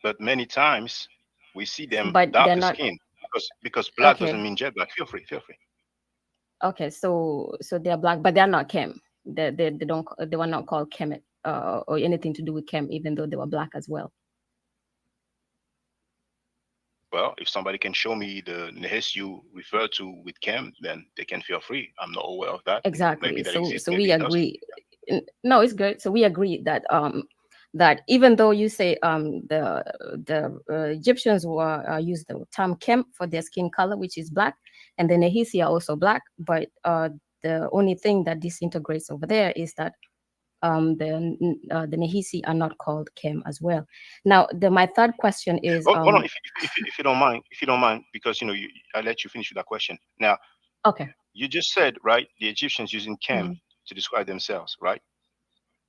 but many times we see them
But they're
darker
not.
skin because black doesn't
Okay.
mean jet black. Feel free, feel free.
Okay, so they're black, but they're not Kem. They don't, they were not called Kemet, or anything to do with Kem, even though they were black as well.
Well, if somebody can show me the Nehes you refer to with Chem, then they can feel free. I'm not aware of that. Maybe
Exactly.
that
So
exists,
so we
maybe it doesn't.
agree. No, it's good. So we agree that that even though you say the Egyptians were used the term Kem for their skin color, which is black, and the Nehisi are also black, but the only thing that disintegrates over there is that the Nehisi are not called Kem as well. Now, my third question is
Hold on, if you don't mind, because I let you finish with that question. Now,
okay.
you just said right, the Egyptians using Chem
Mhm.
to describe themselves, right,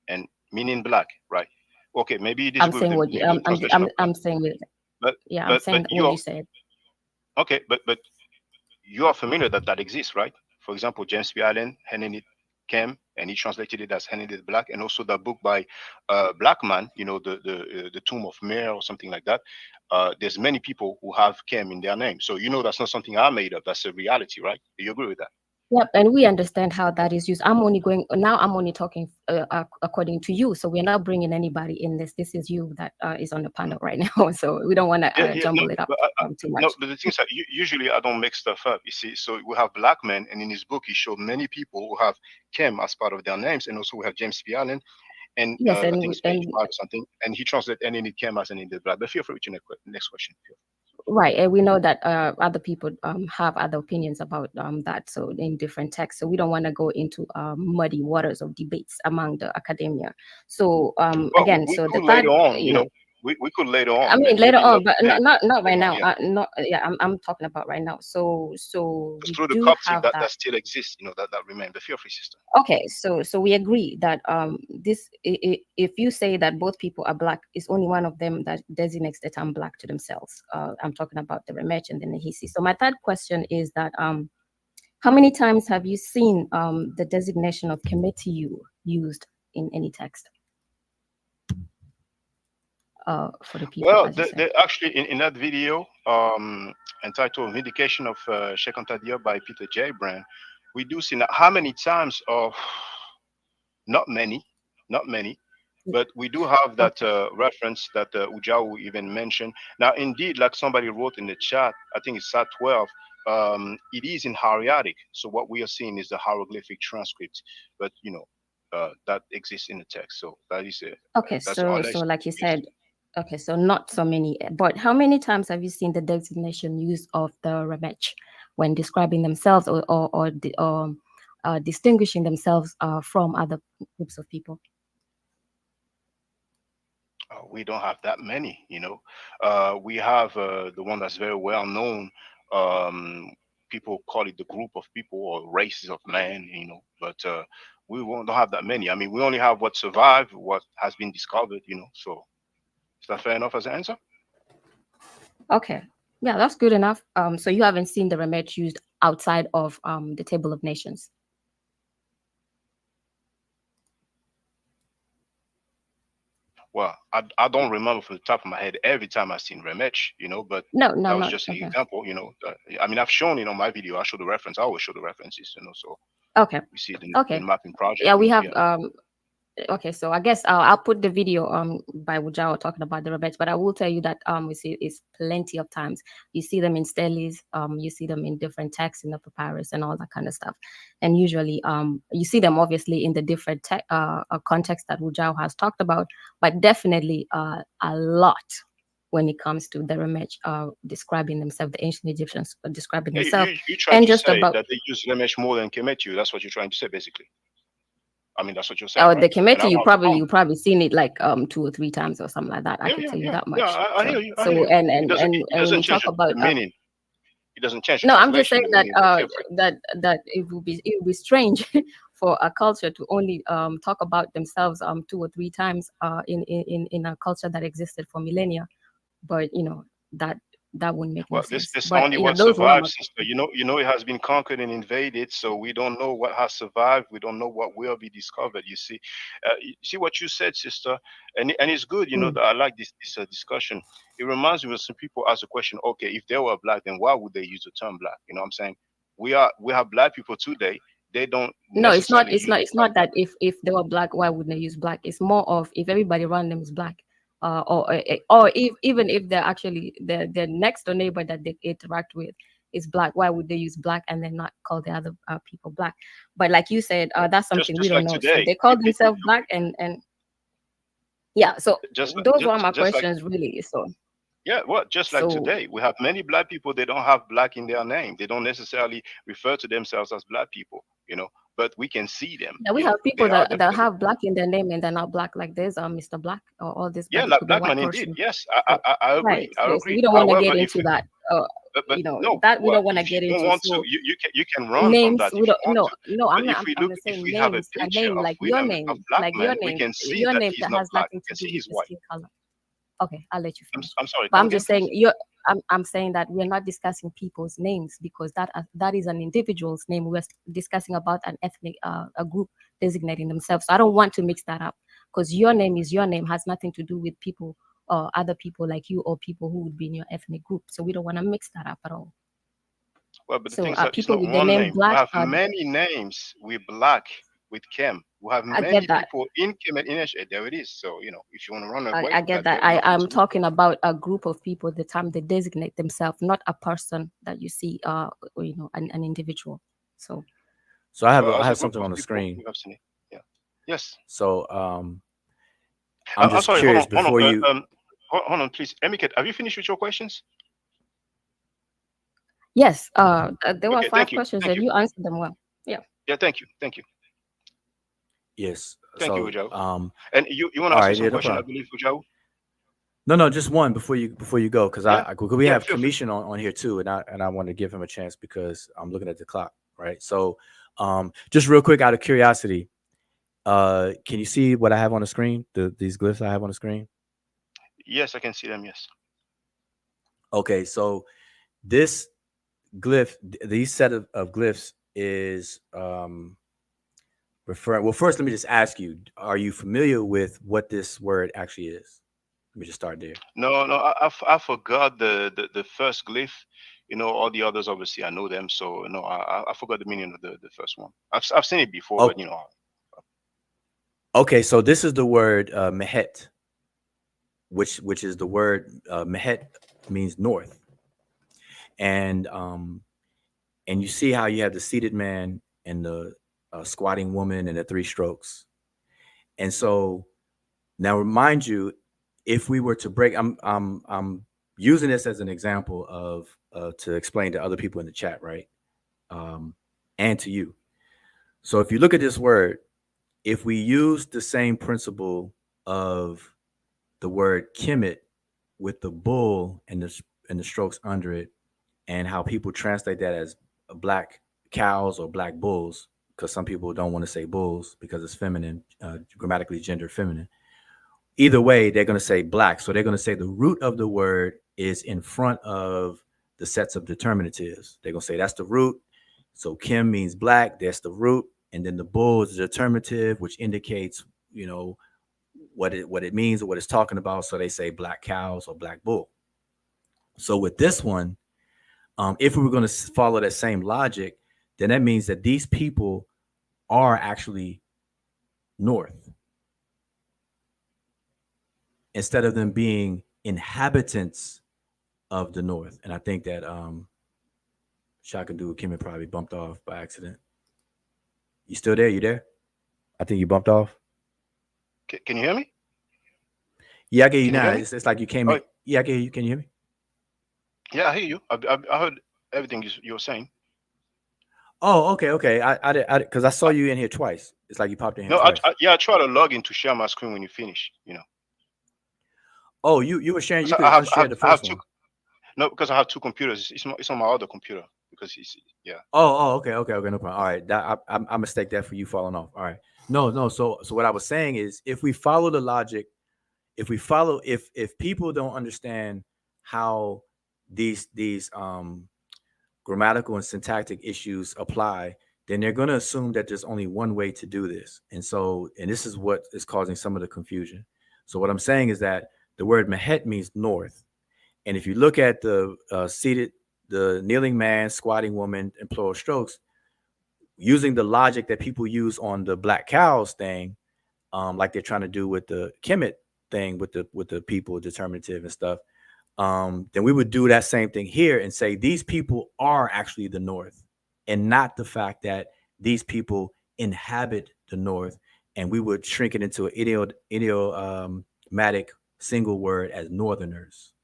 and meaning black, right? Okay, maybe you
I'm
disagree with
saying what you,
the translation of black,
I'm saying with,
but
yeah, I'm
but
saying what
you're
you said.
okay, but you are familiar that that exists, right? For example, James B. Allen, Henenit Kem, and he translated it as Henenit Black, and also the book by Blackman, the Tomb of Mer or something like that. There's many people who have Kem in their name, so that's not something I made up. That's a reality, right? Do you agree with that?
Yep, and we understand how that is used. I'm only talking according to you. So we're not bringing anybody in this. This is you that is on the panel right now. So we don't want
Yeah,
to
yeah, no,
jumble it up
but
too much.
no, but the thing is that usually I don't make stuff up. You see, so we have Blackman, and in his book he showed many people who have Kem as part of their names, and also we have James P. Allen, and
Yes,
I think it's page
and
5 or something, and he translated any in Kem as an in the Black. But feel free with your next question.
right, and we know that other people have other opinions about that. So in different texts, so we don't want to go into muddy waters of debates among the academia. So
Well,
again,
we
so the
could
third,
later on, we could later
I
on,
mean, later
maybe not
on, but
today.
not right
Later on,
now.
yeah.
Not yeah. I'm talking about right now. So
Because
we
through the
do
Coptic,
have
that
that.
still exists, that remain. But feel free, sister.
Okay, so we agree that if you say that both people are black, it's only one of them that designates the term black to themselves. I'm talking about the Remech and the Nehisi. So my third question is that how many times have you seen the designation of Kemetiu used in any text for the people,
Well,
as you said?
they actually in that video entitled "Vindication of Shekantadia" by Peter J. Brand, we do see now how many times of not many, not many, but we do have that
Okay.
reference that Wudjau even mentioned. Now, indeed, like somebody wrote in the chat, I think it's at 12. It is in hieratic, so what we are seeing is the hieroglyphic transcript, but that exists in the text. So that is
Okay,
that's
so
unless
like you
yes.
said, okay, so not so many, but how many times have you seen the designation used of the Remech when describing themselves or distinguishing themselves from other groups of people?
We don't have that many. We have the one that's very well known. Um, People call it the group of people or races of man. But don't have that many. I mean, we only have what survived, what has been discovered. So is that fair enough as an answer?
Okay, yeah, that's good enough. So you haven't seen the Remech used outside of the Table of Nations?
Well, I don't remember from the top of my head every time I've seen Remech, but
No,
that
no,
was
not
just an
okay.
example. I mean, I've shown my video. I show the reference. I always show the references. So
Okay,
we see the
okay.
mapping project.
Yeah, we have
Yeah.
Okay, so I guess I'll put the video by Wudjau talking about the Rebels, but I will tell you that we see it's plenty of times you see them in steles, you see them in different texts in the papyrus and all that kind of stuff, and usually you see them obviously in the different context that Wudjau has talked about, but definitely a lot when it comes to the Remech describing themselves, the ancient Egyptians describing
Yeah,
themselves,
you try
and
to
just
say
about
that they use Remesh more than Kemetu. That's what you're trying to say, basically. I mean, that's what you're saying,
oh,
right?
the
And
committee,
I'm not wrong.
you probably seen it like 2 or 3 times or something like that. I
Yeah,
could
yeah,
tell you
yeah,
that
yeah.
much.
I hear you. I hear
So
you. It
and when
doesn't
you
change
talk about
the meaning. It doesn't change the
no, I'm just saying
translation, the
that
meaning. But feel free.
that it would be strange for a culture to only talk about themselves 2 or 3 times in a culture that existed for millennia, but that that wouldn't make no
Well,
sense.
this
But
only what
those were my
survives, sister. It has been conquered and invaded, so we don't know what has survived. We don't know what will be discovered. You see what you said, sister, and it's good.
mm.
That I like this discussion. It reminds me of some people ask the question, okay, if they were black, then why would they use the term black? You know what I'm saying? We have black people today. They don't
No, it's not.
necessarily use the
It's
term
not
black.
that if they were black, why wouldn't they use black? It's more of if everybody around them is black, or if even if they're actually their next door neighbor that they interact with is black, why would they use black and then not call the other people black? But like you said, that's something we
Just
don't
like
know. So
today,
they call themselves black, and yeah. So those were my
just like
questions really. So
yeah, well, just like
so
today, we have many black people. They don't have black in their name. They don't necessarily refer to themselves as black people, but we can see them.
yeah, we have
They
people
are
that
definitely.
have black in their name and they're not black. Like there's Mr. Black or all this,
Yeah,
but it
like
could be a
black
white
man indeed.
person.
Yes,
So
I
right.
agree. I
So we
agree.
don't want to
However,
get into that.
but no,
That we
well,
don't want to
if you
get
don't
into.
want to,
So
you can run from
names
that
we
if you
don't
want
no
to.
no
But
I'm not
if we
I'm
look,
just
if
saying
we have a
names, a
picture
name
of
like your
William of
name,
black
like
man, we can see
your
that
name
he's
that
not
has
black.
nothing
We
to
can
do
see
with
he's
the
white.
skin color. Okay, I'll let you
I'm,
finish.
I'm sorry.
But
Come
I'm
again,
just saying
please.
I'm saying that we're not discussing people's names because that is an individual's name. We're discussing about an ethnic a group designating themselves. So I don't want to mix that up because your name is your name, has nothing to do with people or other people like you or people who would be in your ethnic group. So we don't want to mix that up at all.
Well, but the
So
thing is that it's
people
not
with the
one
name
name. We
black,
have many names with black, with Kem. We have
I get
many
that.
people in Kem and Inesh. There it is. So, if you want to run away
I
from
get
that,
that.
there's nothing
I'm
to do.
talking about a group of people, the time they designate themselves, not a person that you see, an individual. So
So I have
Well,
I
as a
have
group
something
of
on the
people,
screen.
we have seen it. Yeah. Yes.
So I'm
I'm
just
sorry. Hold
curious
on. Hold on.
before you.
Hold on, please. Emiket, have you finished with your questions?
yes, there were
Okay.
five
Thank you.
questions
Thank
and
you.
you answered them well. Yeah.
Yeah. Thank you. Thank you.
Yes.
Thank you,
So
Ujao. And you want to
all
ask me
right,
some
yeah, no
question, I
problem.
believe, Ujao?
No, just one before you go, because
Yeah.
we
Yeah.
have
Feel free.
commission on here too, and I want to give him a chance because I'm looking at the clock, right? So, just real quick, out of curiosity, can you see what I have on the screen? These glyphs I have on the screen.
Yes, I can see them. Yes.
Okay, so this glyph, these set of glyphs is referring. Well, first, let me just ask you: are you familiar with what this word actually is? Let me just start there.
No, no. I forgot the first glyph. All the others obviously I know them. So no, I forgot the meaning of the first one. I've seen it before, but
Oh, okay. So this is the word mehet, which is the word mehet means north, and you see how you have the seated man and the squatting woman and the three strokes, and so now remind you, if we were to break, I'm using this as an example of to explain to other people in the chat, right, and to you. So if you look at this word, if we use the same principle of the word kemet with the bull and the strokes under it, and how people translate that as black cows or black bulls, because some people don't want to say bulls because it's feminine, grammatically gender feminine. Either way, they're going to say black. So they're going to say the root of the word is in front of the sets of determinatives. They're going to say that's the root. So Kim means black. That's the root. And then the bull is the determinative, which indicates, what it means or what it's talking about. So they say black cows or black bull. So with this one, if we were going to follow that same logic, then that means that these people are actually north. instead of them being inhabitants of the North. And I think that Shaka-Ndugu-KMT probably bumped off by accident. You still there? You there? I think you bumped off.
Can you hear me?
Yeah, I get you
Can you
now.
hear me?
It's like you came
Oh,
in. Yeah, I get you. Can you hear me?
yeah, I hear you. I heard everything you were saying.
Oh, okay. Because I saw you in here twice. It's like you popped in here
No,
twice.
I try to log in to share my screen when you finish.
Oh, you were sharing. You
So
could unshare the
I have
first
two.
one.
No, because I have two computers. It's on my other computer because it's yeah.
Okay. No problem. All right, I mistake that for you falling off. All right, no. So what I was saying is, if we follow the logic, if people don't understand how these grammatical and syntactic issues apply, then they're going to assume that there's only one way to do this, and this is what is causing some of the confusion. So what I'm saying is that the word mehet means north, and if you look at the the kneeling man, squatting woman, and plural strokes, using the logic that people use on the black cows thing, like they're trying to do with the Kemet thing with the people determinative and stuff, then we would do that same thing here and say these people are actually the North, and not the fact that these people inhabit the North, and we would shrink it into an idiomatic single word as Northerners.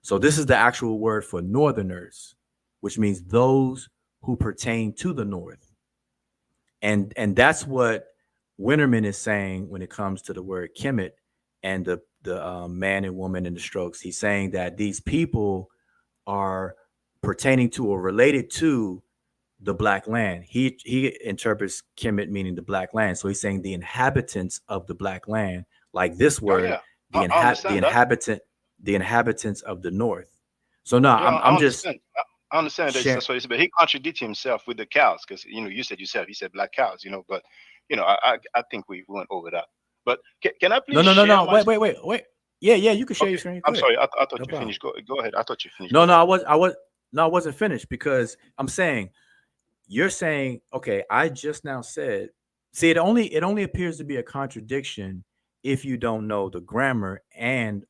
So this is the actual word for Northerners, which means those who pertain to the North. And that's what Winterman is saying when it comes to the word Kemet and the man and woman in the strokes. He's saying that these people are pertaining to or related to the black land. He interprets Kemet meaning the black land. So he's saying the inhabitants of the black land, like this
Oh
word,
yeah, I understand that.
the inhabitants of the North. So no,
Yeah, I
I'm just
understand. I understand
sharing.
that's what he said, but he contradicted himself with the cows because you said yourself he said black cows, but I think we went over that. But can I please share
No.
my screen?
Wait. Yeah. You can share your
Okay,
screen. Go
I'm
ahead.
sorry. I thought
No
you
problem.
finished. Go ahead. I thought you finished. Go
No,
ahead.
I wasn't finished because I'm saying you're saying, okay, I just now said, see, it only appears to be a contradiction if you don't know the grammar and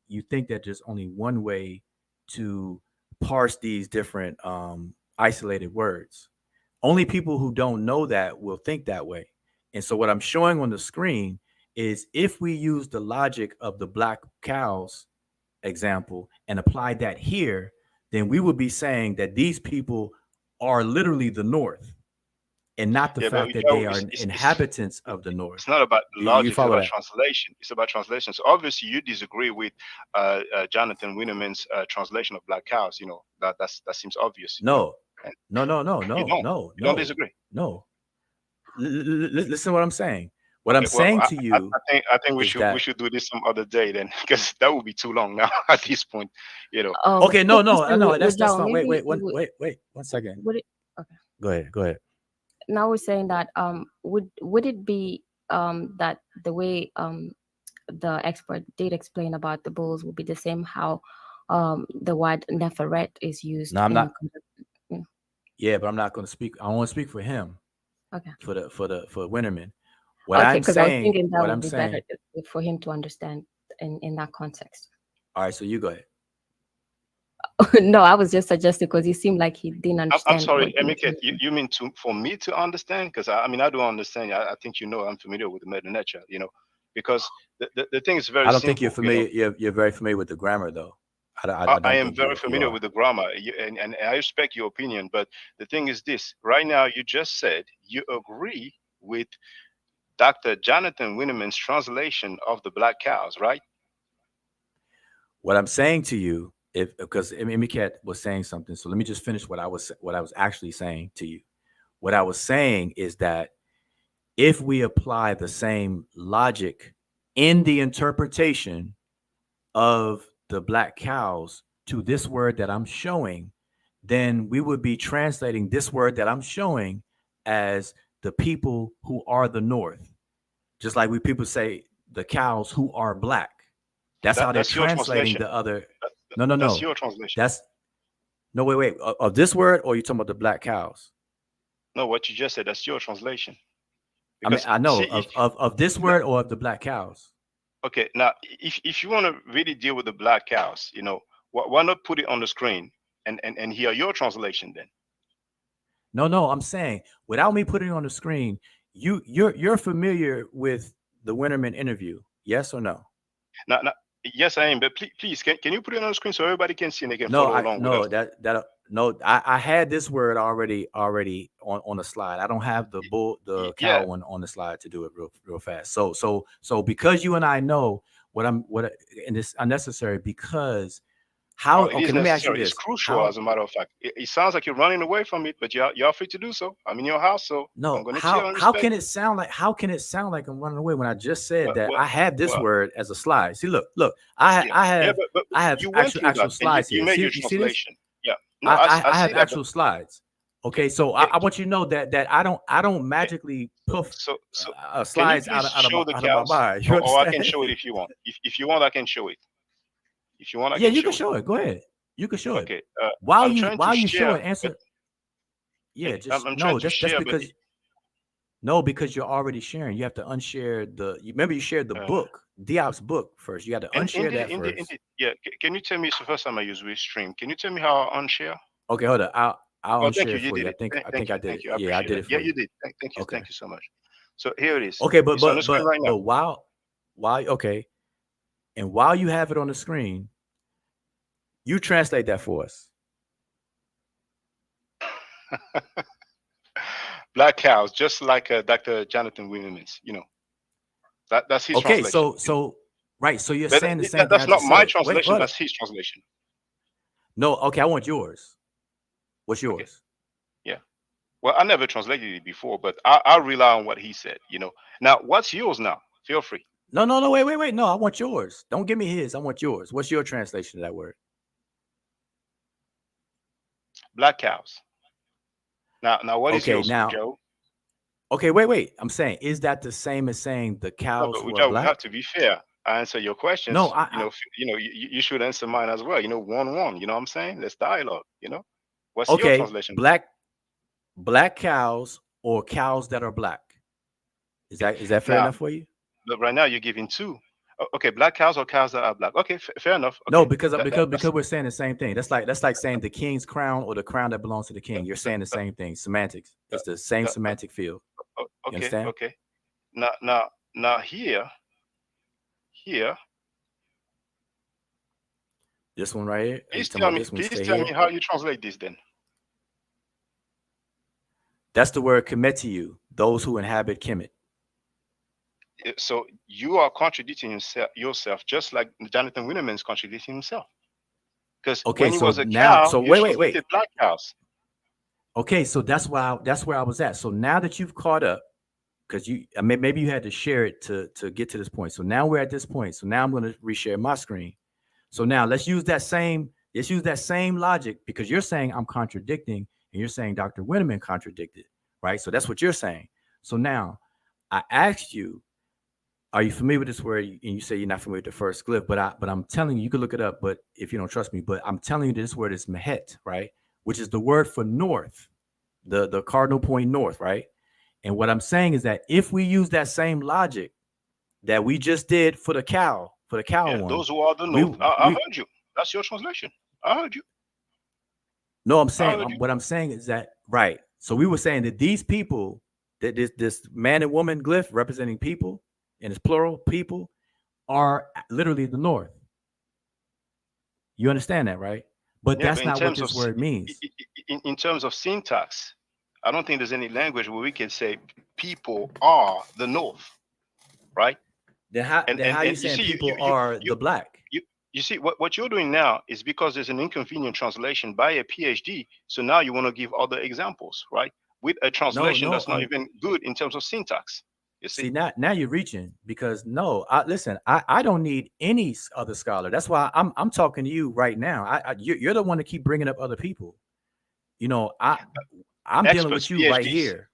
you think that there's only one way to parse these different isolated words. Only people who don't know that will think that way. And so what I'm showing on the screen is if we use the logic of the black cows example and apply that here, then we would be saying that these people are literally the North and not the
Yeah, but
fact that they are
it's
inhabitants of the North.
it's not about
You
logic. It's
follow
about
that?
translation. It's about translation. So obviously you disagree with Jonathan Winterman's translation of black cows. That seems obvious.
No,
And you
no,
don't
no,
you don't
no,
disagree.
no. Listen to what I'm saying. What I'm
Okay, well,
saying to you
I think we
is
should we
that
should do this some other day then, because that would be too long now at this point. You know.
okay, no,
Listen,
no, that's
Wudjau,
fine.
maybe
Wait, 1 second.
would it, okay.
Go ahead.
Now we're saying that would it be that the way the expert did explain about the bulls will be the same how the word Neferet is used
No, I'm
in
not.
mm,
Yeah, but I'm not going to speak. I want to speak for him,
okay.
for Winterman.
Okay, because I was thinking that
What
would
I'm
be better
saying.
for him to understand in that context.
All right, so you go ahead.
No, I was just suggesting because he seemed like he didn't
I'm
understand what
sorry,
you were
Emiket,
saying.
you mean for me to understand? Because I mean I don't understand. I think I'm familiar with the meta nature. Because the thing is very
I don't think you're
simple.
familiar. You're very familiar with the grammar, though. I
I
don't
am
think
very
you
familiar
are.
with the grammar, and I respect your opinion. But the thing is this: right now, you just said you agree with Dr. Jonathan Winneman's translation of the black cows, right?
What I'm saying to you, if because Emiket was saying something, so let me just finish what I was actually saying to you. What I was saying is that if we apply the same logic in the interpretation of the black cows to this word that I'm showing, then we would be translating this word that I'm showing as the people who are the North. Just like we people say the cows who are black. That's how they're
That's your
translating
translation.
the other.
That, that's
No.
your translation.
That's no wait. Of this word, or you talking about the black cows?
No, what you just said, that's your translation.
I mean,
Because
I know
see,
of this
no,
word or of the black cows.
Okay, now if you want to really deal with the black cows, why not put it on the screen and hear your translation then?
No, I'm saying without me putting it on the screen, you're familiar with the Winterman interview, yes or no?
Now, yes, I am, but please, can you put it on the screen so everybody can see and they can
No,
follow
I
along with us?
no that no, I had this word already on the slide. I don't have the cow
Yeah.
one on the slide to do it real fast. So because you and I know and it's unnecessary because how
Oh, it
okay,
is
let me ask you
necessary. It's
this.
crucial,
How
as a matter of fact. It sounds like you're running away from it, but you're free to do so. I'm in your house, so I'm
no,
going to chill
how
and
how
respect.
can it sound like I'm running away when I just said
Well,
that
well,
I have this
well,
word as a slide? See, look, I ha-
yeah,
I
yeah,
have
but
I have
you went through
actual
that and you,
slides
you
here.
made
See,
your
you see this?
translation. Yeah, no, I
I have
see that, but
actual slides.
okay,
Okay, so
can,
I want you to know that I don't
okay.
magically
So,
poof
so, so, can you
slides
please show the
out of my
cows,
mind. You
or I
understand?
can show it if you want. If you want, I can show it. If you want, I
Yeah,
can
you can
show it.
show it. Go ahead. You can show it.
Okay.
While
I'm
you
trying to
show
share,
it,
but
answer. Yeah, just
I'm trying
no.
to
That's
share, but
because no, because you're already sharing. You have to unshare you remember you shared the
uh,
book, Diop's book first. You got to
and
unshare that first.
indeed, yeah. Can you tell me? It's the first time I use Restream. Can you tell me how I unshare?
Okay, hold on. I'll
Oh, thank
unshare
you.
it
You
for
did
you.
it.
I think
Thank
I
you.
did
Thank
it.
you. I
Yeah, I
appreciate
did
that.
it
Yeah,
for
you
you.
did.
Okay.
Thank you so much. So here it is.
Okay,
It's on the screen right now.
but while okay, and while you have it on the screen, you translate that for us.
Black cows, just like Dr. Jonathan Williams. That's his
Okay,
translation.
so right, so you're
But
saying the same thing
that's
I
not
just
my
said. Wait,
translation.
hold up.
That's his translation.
No, okay, I want yours. What's
Okay.
yours?
Yeah. Well, I never translated it before, but I rely on what he said. Now, what's yours now? Feel free.
No, wait. No, I want yours. Don't give me his. I want yours. What's your translation of that word?
Black cows. Now, what is
Okay,
yours,
now,
Joe?
okay, wait. I'm saying, is that the same as saying the
No,
cows
but
who are
Joe, we have
black?
to be fair. I answer your
No,
questions. You should answer mine as well. 1-1. You know what I'm saying? Let's dialogue. What's your
okay,
translation?
black cows or cows that are black. Is that fair
Now,
enough for you?
but right now you're giving two. Okay, black cows or cows that are black. Okay, fair enough.
No,
Okay,
because
that's
we're saying the same thing. That's like saying the king's crown or the crown that belongs to the king. You're saying the same thing. Semantics.
uh,
It's the same
uh,
semantic field. You
okay,
understand?
okay. Now here.
This one right here. Are you talking about this one?
Please
Say
tell me
here.
how you translate this then.
That's the word Kemetiu, those who inhabit Kemet.
So you are contradicting yourself, just like Jonathan Winterman is contradicting himself. Because
Okay,
when he
so
was a
now,
cow,
so
you
wait.
translated black cows.
Okay, so that's where I was at. So now that you've caught up, because maybe you had to share it to get to this point. So now we're at this point. So now I'm going to reshare my screen. So now let's use that same logic because you're saying I'm contradicting and you're saying Dr. Winterman contradicted, right? So that's what you're saying. So now I asked you, are you familiar with this word? And you say you're not familiar with the first glyph, but I'm telling you, you can look it up. But if you don't trust me, but I'm telling you, this word is mehet, right? Which is the word for north, the cardinal point north, right? And what I'm saying is that if we use that same logic that we just did for the cow
Yeah,
one,
those who are the
we
north. I
we
heard you. That's your translation. I heard you.
no, I'm
I
saying
heard you.
what I'm saying is that right. So we were saying that these people, that this man and woman glyph representing people, and it's plural people, are literally the north. You understand that, right? But
Yeah, but
that's not what this word means.
in terms of syntax, I don't think there's any language where we can say people are the north, right?
Then how
And
you
you
saying
see,
people are
you
the black?
you you see what you're doing now is because there's an inconvenient translation by a PhD. So now you want to give other examples, right? With a
No,
translation
no.
that's not even good in terms of syntax. You
See,
see?
now you're reaching because no, listen. I don't need any other scholar. That's why I'm talking to you right now. You're the one to keep bringing up other people. You know, I'm dealing
Experts,
with you right
PhDs,
here.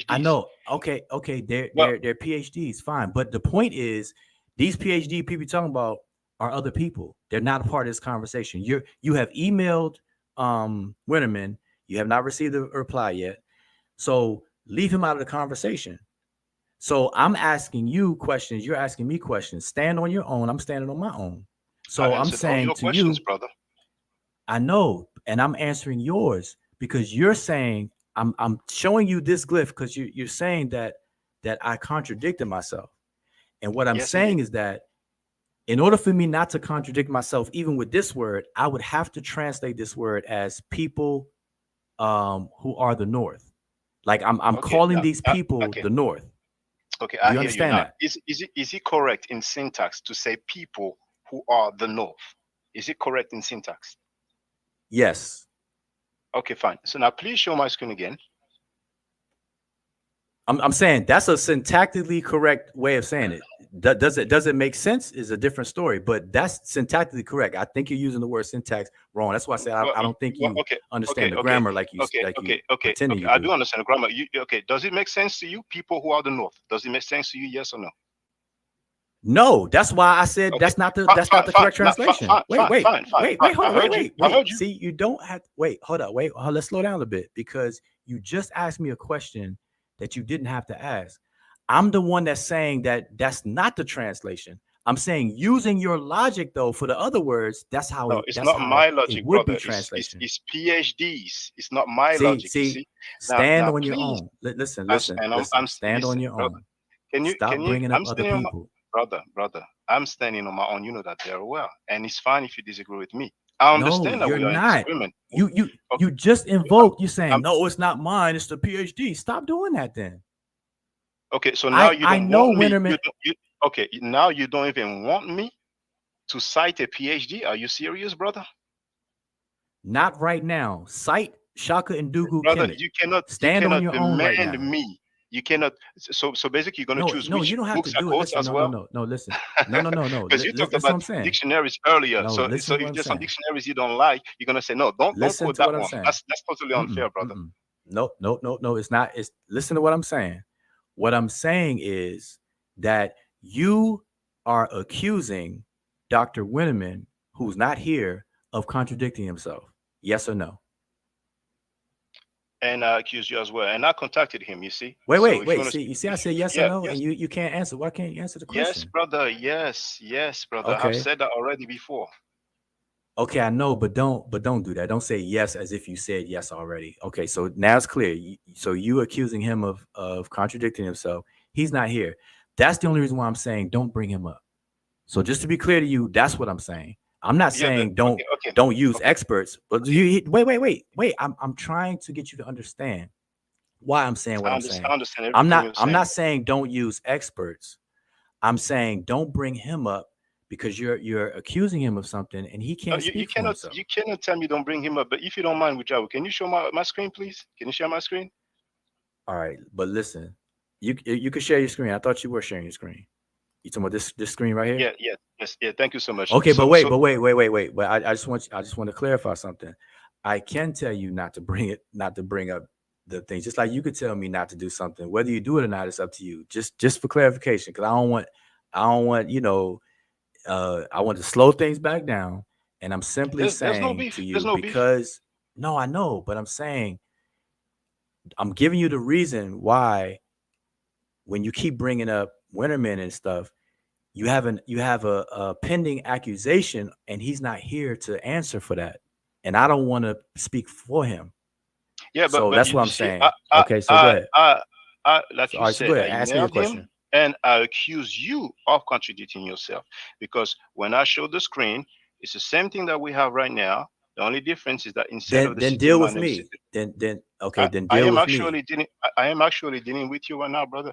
I
PhDs.
know. Okay.
Well,
They're PhDs, fine. But the point is, these PhD people you're talking about are other people. They're not a part of this conversation. You have emailed Winterman. You have not received a reply yet. So leave him out of the conversation. So I'm asking you questions. You're asking me questions. Stand on your own. I'm standing on my own.
I
So I'm
answered all
saying
your
to
questions,
you,
brother.
I know, and I'm answering yours because you're saying I'm showing you this glyph because you're saying that I contradicted myself. And what I'm
Yes, indeed.
saying is that in order for me not to contradict myself, even with this word, I would have to translate this word as people who are the North. Like I'm
Okay,
calling
now,
these people
okay,
the North.
okay,
Do
I
you
hear you.
understand
Now,
that?
is it correct in syntax to say people who are the North? Is it correct in syntax?
Yes.
Okay, fine. So now, please show my screen again.
I'm saying that's a syntactically correct way of saying it. Does it make sense? Is a different story, but that's syntactically correct. I think you're using the word syntax wrong. That's why I said I don't think you
Okay, okay,
understand the
okay,
grammar like you
okay,
like you
okay, okay,
pretending
okay.
you
I
do.
do understand the grammar. Okay? Does it make sense to you, people who are the North? Does it make sense to you? Yes or no?
No, that's why I said
Okay,
that's not the
fine,
correct
no,
translation. Wait, wait,
fine.
wait, hold
I
on, wait,
heard you.
wait,
I
wait.
heard you.
See, you don't have wait, hold up, wait, let's slow down a little bit because you just asked me a question that you didn't have to ask. I'm the one that's saying that that's not the translation. I'm saying using your logic though for the other words,
No, it's
that's
not
how
my
it
logic,
would be
brother. It's
translation.
it's PhDs. It's not my
See,
logic. You
see,
see.
stand
Now,
on your
please.
own. Listen,
I'm s-
listen,
and
listen. Stand on
listen,
your
brother.
own.
Can
Stop
you?
bringing up
I'm
other
standing on my
people.
brother. I'm standing on my own. You know that very well, and it's fine if you disagree with me. I
No,
understand that
you're
we are in
not.
disagreement.
You
Okay,
just
I'm,
invoked. You saying
I'm
no, it's not mine. It's the PhD. Stop doing that. Then
okay. So now you
I
don't
know
want me. You
Winterman.
don't. You okay? Now you don't even want me to cite a PhD. Are you serious, brother?
Not right now. Cite Shaka and Dugu
Brother,
Kemet.
you
Stand on
cannot
your own right
demand
now.
me. You cannot. So basically, you're gonna
No,
choose
no,
which
you don't have to
books I
do it.
quote
Listen,
as
no, no,
well.
no, no. Listen, no, no, no, no.
Because you talked
Listen, what
about
I'm saying.
dictionaries earlier.
No,
So
listen to what
if
I'm
there's some
saying.
dictionaries you don't like, you're gonna say no. Don't
Listen
quote
to
that
what I'm
one.
saying.
That's totally
Mm-mm,
unfair, brother.
mm-mm. No, no, no, no. It's not. It's listen to what I'm saying. What I'm saying is that you are accusing Dr. Winneman, who's not here, of contradicting himself. Yes or no?
And I accuse you as well. And I contacted him. You see.
Wait,
So
wait,
if you
wait.
want to
See,
speak,
you see, I
if
said yes or
yeah,
no, and
yes,
you can't answer. Why can't you answer the
yes,
question?
brother. Yes, brother. I've
Okay.
said that already before.
Okay, I know, but don't do that. Don't say yes as if you said yes already. Okay, so now it's clear. So you accusing him of contradicting himself. He's not here. That's the only reason why I'm saying don't bring him up. So just to be clear to you, that's what I'm saying. I'm not
Yeah.
saying
Okay. Okay.
don't use
Okay.
experts, but
Okay.
wait. I'm trying to get you to understand why I'm saying what I'm
I
saying.
understand everything you're
I'm
saying,
not
brother.
saying don't use experts. I'm saying don't bring him up because you're accusing him of something and he
No,
can't speak for himself.
you cannot tell me don't bring him up. But if you don't mind, Wudjau, can you show my screen, please? Can you share my screen?
All right, but listen, you can share your screen. I thought you were sharing your screen. You talking about this screen right here?
Yes. Thank you so much.
Okay, but wait, wait. But I just want to clarify something. I can tell you not to bring up the things. Just like you could tell me not to do something. Whether you do it or not, it's up to you. Just for clarification, because I don't want I want to slow things back down. And I'm simply
There's no
saying to
beef. There's
you
no beef.
because no, I know, but I'm saying I'm giving you the reason why when you keep bringing up Winterman and stuff, you have a pending accusation, and he's not here to answer for that, and I don't want to speak for him.
Yeah,
So
but
that's what
you
I'm
see,
saying. Okay, so go ahead.
like
So
you
all right, so go
said,
ahead.
I
Ask me your
nailed him,
question.
and I accuse you of contradicting yourself. Because when I show the screen, it's the same thing that we have right now. The only difference is that instead of the
Then
city
deal with
man and the
me.
city,
Then okay, then
I
deal
am
with me.
actually dealing. I am actually dealing with you right now, brother.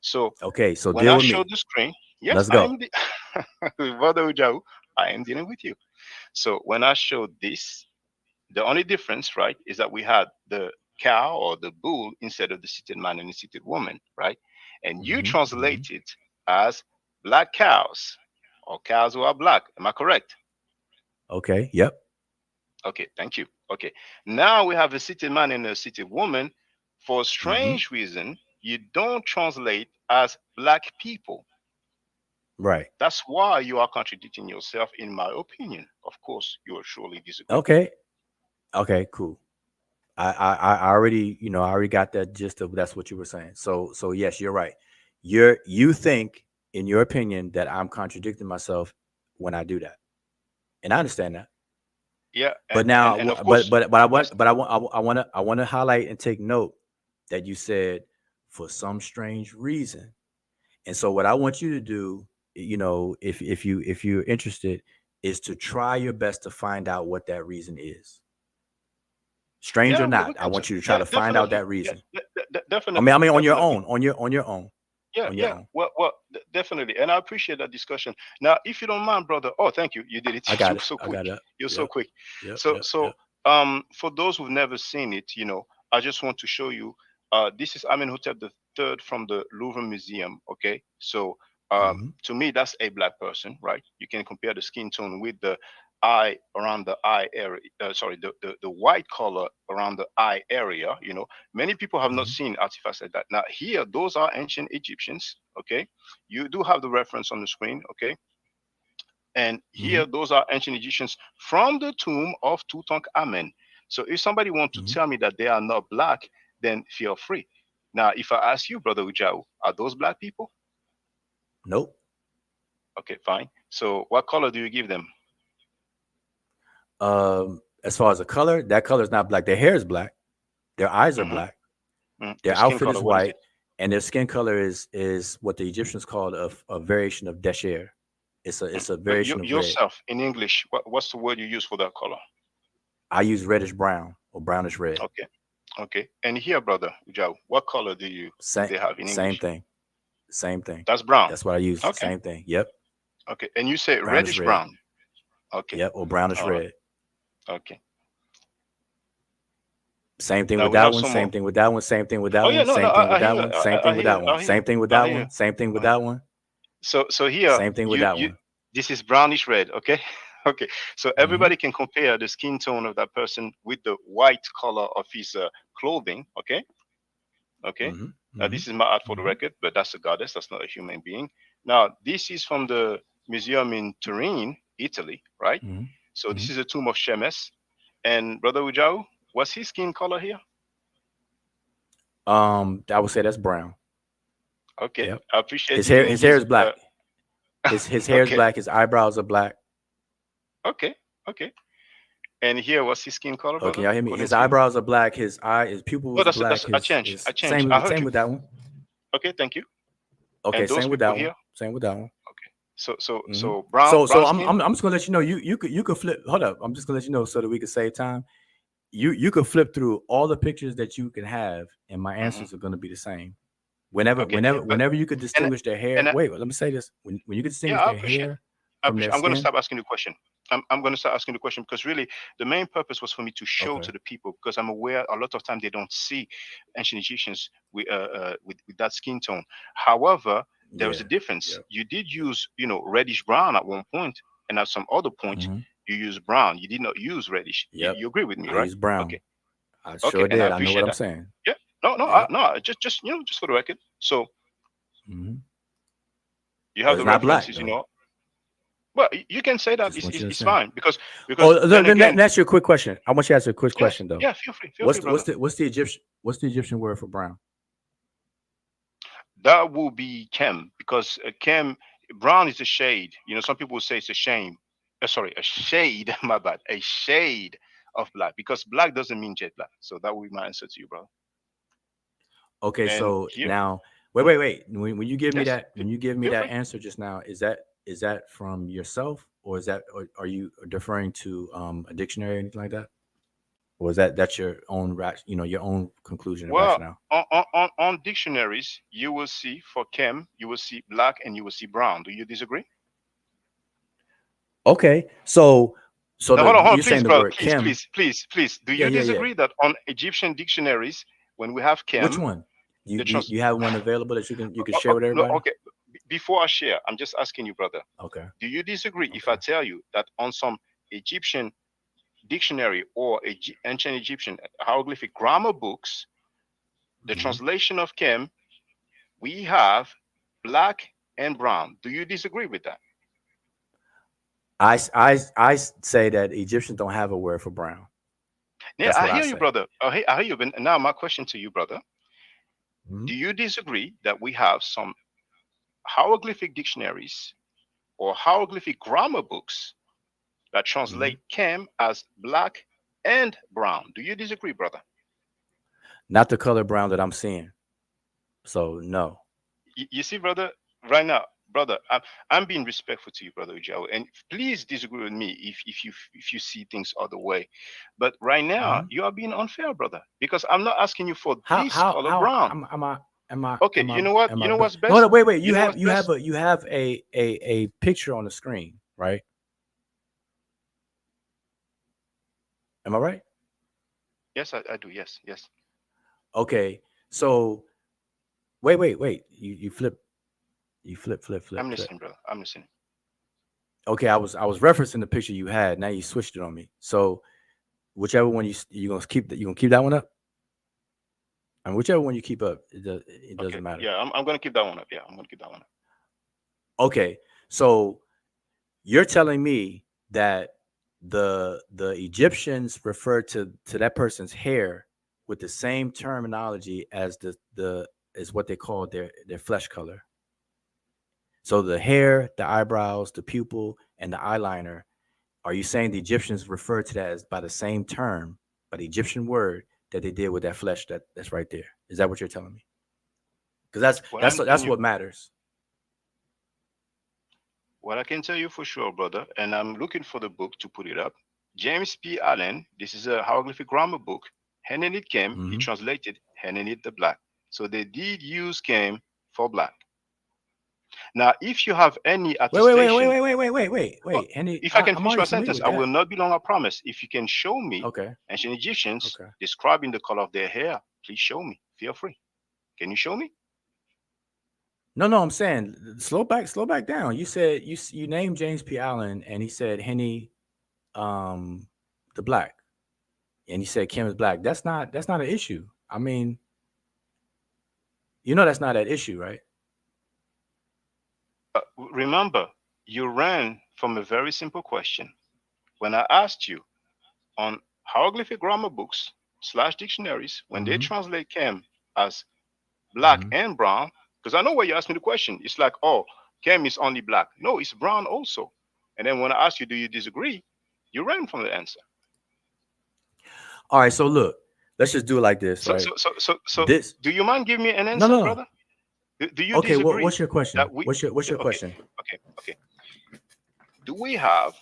So
Okay, so
when
deal
I
with
show
me.
the screen, yes,
Let's
I
go.
am the brother Ujau, I am dealing with you. So when I show this, the only difference, right, is that we had the cow or the bull instead of the seated man and the seated woman, right? And you
Hmm.
translate it as black cows or cows who are black. Am I correct?
Okay. Yep.
Okay, thank you. Okay, now we have a seated man and a seated woman. For a
Hmm.
strange reason, you don't translate as black people.
Right.
That's why you are contradicting yourself, in my opinion. Of course, you will surely disagree with me.
Okay. Okay. Cool. I already I already got that gist of that's what you were saying. So yes, you're right. you think, in your opinion, that I'm contradicting myself when I do that, and I understand that.
Yeah,
But
and
now,
of course, yes.
I want to highlight and take note that you said for some strange reason. And so what I want you to do, if you're interested, is to try your best to find out what that reason is. Strange or
Yeah, we
not, I
can.
want you to try
Yeah,
to find out
definitely.
that
Yeah,
reason.
definitely,
On your
definitely.
own, on your own,
Yeah,
on your
yeah.
own.
Definitely, and I appreciate that discussion. Now, if you don't mind, brother. Oh, thank you. You did it.
I got
You're
it.
so
I
quick.
got it.
You're so
Yep.
quick.
Yep.
So,
Yep.
so,
Yep.
for those who've never seen it, I just want to show you. This is Amenhotep the Third from the Louvre Museum. Okay, so
Hmm.
to me, that's a black person, right? You can compare the skin tone with the eye around the eye area. Sorry, the white color around the eye area. Many people have not
Hmm.
seen artifacts like that. Now, here, those are ancient Egyptians. Okay, you do have the reference on the screen. Okay, and
Hmm.
here, those are ancient Egyptians from the tomb of Tutankhamen. So if somebody wants to
Hmm.
tell me that they are not black, then feel free. Now, if I ask you, Brother Wudjau, are those black people?
Nope.
Okay, fine. So what color do you give them?
As far as the color, that color is not black. Their hair is black. Their eyes are
Hmm.
black.
The
Their
skin
outfit
color,
is
what is it?
white, and their skin color is what the Egyptians called a variation of desher. It's a
But you,
variation of red.
yourself, in English, what's the word you use for that color?
I use reddish brown or brownish red.
Okay, okay. And here, Brother Wudjau, what color do
Same
they have in
same
English?
thing. Same thing.
That's brown.
That's what I use.
Okay,
Same thing. Yep.
okay. And you say
Brownish
reddish
red.
brown. Okay,
Yep. Or brownish
all right.
red.
Okay.
Same thing
Now
with
we
that
have
one.
some more.
Same thing with that one. Same thing with
Oh
that
yeah,
one.
no, no,
Same thing
I
with
hear
that
you.
one. Same thing
I
with
hear
that
you.
one.
I hear you.
Same thing with
I
that
hear you.
one. Same thing with
Uh,
that one.
so here
Same thing with
you
that
you
one.
this is brownish red, okay? Okay. So
Hmm.
everybody can compare the skin tone of that person with the white color of his clothing, okay? Okay.
Hmm.
Now
Hmm.
this is my art for the
Hmm.
record, but that's a goddess. That's not a human being. Now this is from the museum in Turin, Italy, right?
Hmm.
So
Hmm.
this is a tomb of Shemes, and Brother Wujau, what's his skin color here?
I would say that's brown.
Okay,
Yep.
I appreciate you didn't
His hair
use.
is black. His hair is
Okay,
black. His eyebrows are black.
okay, okay. And here, what's his skin color,
Oh, can
brother?
y'all hear me?
According
His
to you?
eyebrows are black. His pupil
Oh,
is black.
that's I
His
changed. I
his
changed. I heard
same
you.
with that one.
Okay, thank you.
Okay,
And those
same with
people
that one.
here.
Same with that one.
Okay. So
Hmm.
so brown skin.
I'm just gonna let you know you could flip. Hold up, I'm just gonna let you know so that we can save time. You could flip through all the pictures that you can have, and my
Hmm.
answers are gonna be the same.
Okay, but
Whenever you could
and
distinguish their hair.
and
Wait, let me say this. When you could
yeah,
distinguish their hair
I
from their
appreciate. I'm going to
skin.
stop asking the question. I'm going to start asking the question because really the main purpose was for me to show
Okay.
to the people because I'm aware a lot of time they don't see ancient Egyptians with that skin tone. However, there is
Yeah.
a difference.
Yep.
You did use reddish brown at one point, and at some other point
Hmm.
you use brown. You did not use reddish.
Yep.
You agree with me,
I
right?
use brown.
Okay,
I
okay,
sure
and I
did. I know what
appreciate
I'm
that.
saying.
Yeah, no, no,
Yep.
no. Just just for the record. So
Hmm.
you
But
have
it's
the
not black
references.
though.
Well, you can say that
Just want you to
it's
understand.
fine because
Oh,
then
let
again,
me ask you a quick question. I want you to answer a quick
yes,
question though.
yeah, feel free, brother.
What's the Egyptian word for brown?
That will be Kem because Kem brown is a shade. Some people say it's a shame. Sorry, a shade. My bad. A shade of black because black doesn't mean jet black. So that will be my answer to you, bro.
Okay,
And
so
here,
now
mhm,
wait. When you give me
yes,
that when you give me
feel
that
free.
answer just now, is that from yourself or are you deferring to a dictionary or anything like that? Or is that's your own your own conclusion and
Well,
rationale?
on dictionaries, you will see for Kem, you will see black and you will see brown. Do you disagree?
Okay, so
Now,
the
hold on,
you're
please,
saying the
brother.
word
Please,
Kim.
please, please, please. Do
Yeah,
you
yeah, yeah.
disagree that on Egyptian dictionaries, when we have
Which
Kem,
one?
the trans
You have one available that you can share with
no,
everybody?
okay. Before I share, I'm just asking you, brother.
Okay.
Do you disagree if I
Okay.
tell you that on some Egyptian dictionary or ancient Egyptian hieroglyphic grammar books, the
Hmm.
translation of Kem, we have black and brown? Do you disagree with that?
I say that Egyptians don't have a word for brown.
Yeah,
That's
I
what I
hear you,
say.
brother. I hear you. But now my question to you, brother:
Mhm.
do you disagree that we have some hieroglyphic dictionaries or hieroglyphic grammar books that
Mhm.
translate Cam as black and brown. Do you disagree, brother?
Not the color brown that I'm seeing. So no.
You see, brother, right now, brother, I'm being respectful to you, brother Ujao, and please disagree with me if you see things other way. But right now,
Mhm.
you are being unfair, brother, because I'm not asking you for
How
this
how
color
how
brown.
am I am I
Okay,
am I
you know what?
am
You
I
know
but
what's
no, no,
best?
wait,
You know what's best?
you have a picture on the screen, right? Am I right?
Yes, I do. Yes, yes.
Okay. So wait. You flip
I'm
flip.
listening, brother. I'm listening.
Okay, I was referencing the picture you had. Now you switched it on me. So whichever one you gonna keep that you gonna keep that one up? And whichever one you keep up, it
Okay,
doesn't matter.
yeah, I'm gonna keep that one up. Yeah, I'm gonna keep that one up.
Okay. So you're telling me that the Egyptians refer to that person's hair with the same terminology as the is what they call their flesh color. So the hair, the eyebrows, the pupil, and the eyeliner. Are you saying the Egyptians refer to that as by the same term, by the Egyptian word that they did with that flesh that's right there? Is that what you're telling me? Because
What I'm telling
that's
you,
what matters.
what I can tell you for sure, brother, and I'm looking for the book to put it up. James P. Allen, this is a hieroglyphic grammar book. Henenit came, he
Hmm.
translated Henenit the black. So they did use came for black. Now, if you have any attestation, oh,
Henny,
if I can
I'm
finish
already
my
familiar
sentence,
with
I will
that.
not be long, I promise. If you can show me
Okay.
ancient Egyptians
Okay.
describing the color of their hair, please show me. Feel free. Can you show me?
No, I'm saying slow back down. You said you named James P. Allen, and he said Henny, um, the black, and he said Kim is black. That's not an issue. I mean, you know that's not an issue, right?
Remember, you ran from a very simple question. When I asked you on hieroglyphic grammar books slash dictionaries, when they
Mm-hmm.
translate chem as black
Mm-hmm.
and brown, because I know why you asked me the question. It's like, oh, chem is only black. No, it's brown also. And then when I asked you, do you disagree? You ran from the answer.
All right. So look, let's just do it like this,
So,
right?
so, so, so, so,
This
do you mind giving me an
no
answer,
no no.
brother? Do you
Okay.
disagree
What's your question?
that we?
What's your
Okay,
question?
okay, okay. Do we have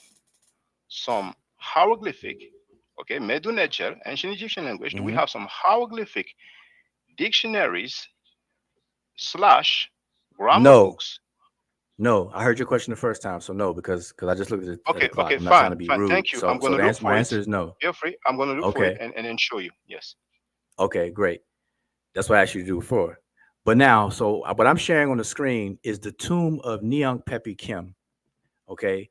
some hieroglyphic, okay, Medu Neter, ancient Egyptian language? Do we
Mm-hmm.
have some hieroglyphic dictionaries slash grammar
No,
books?
no. I heard your question the first time, so no, because I just looked at the
Okay,
clock.
okay,
I'm not trying
fine,
to be
fine.
rude.
Thank you. I'm
So
gonna
the
look
answer my
for it.
answer is no.
Feel free. I'm gonna look for it
Okay.
and then show you. Yes.
Okay. Great. That's what I asked you to do before. But now, so what I'm sharing on the screen is the tomb of Neong Pepi Kim. Okay.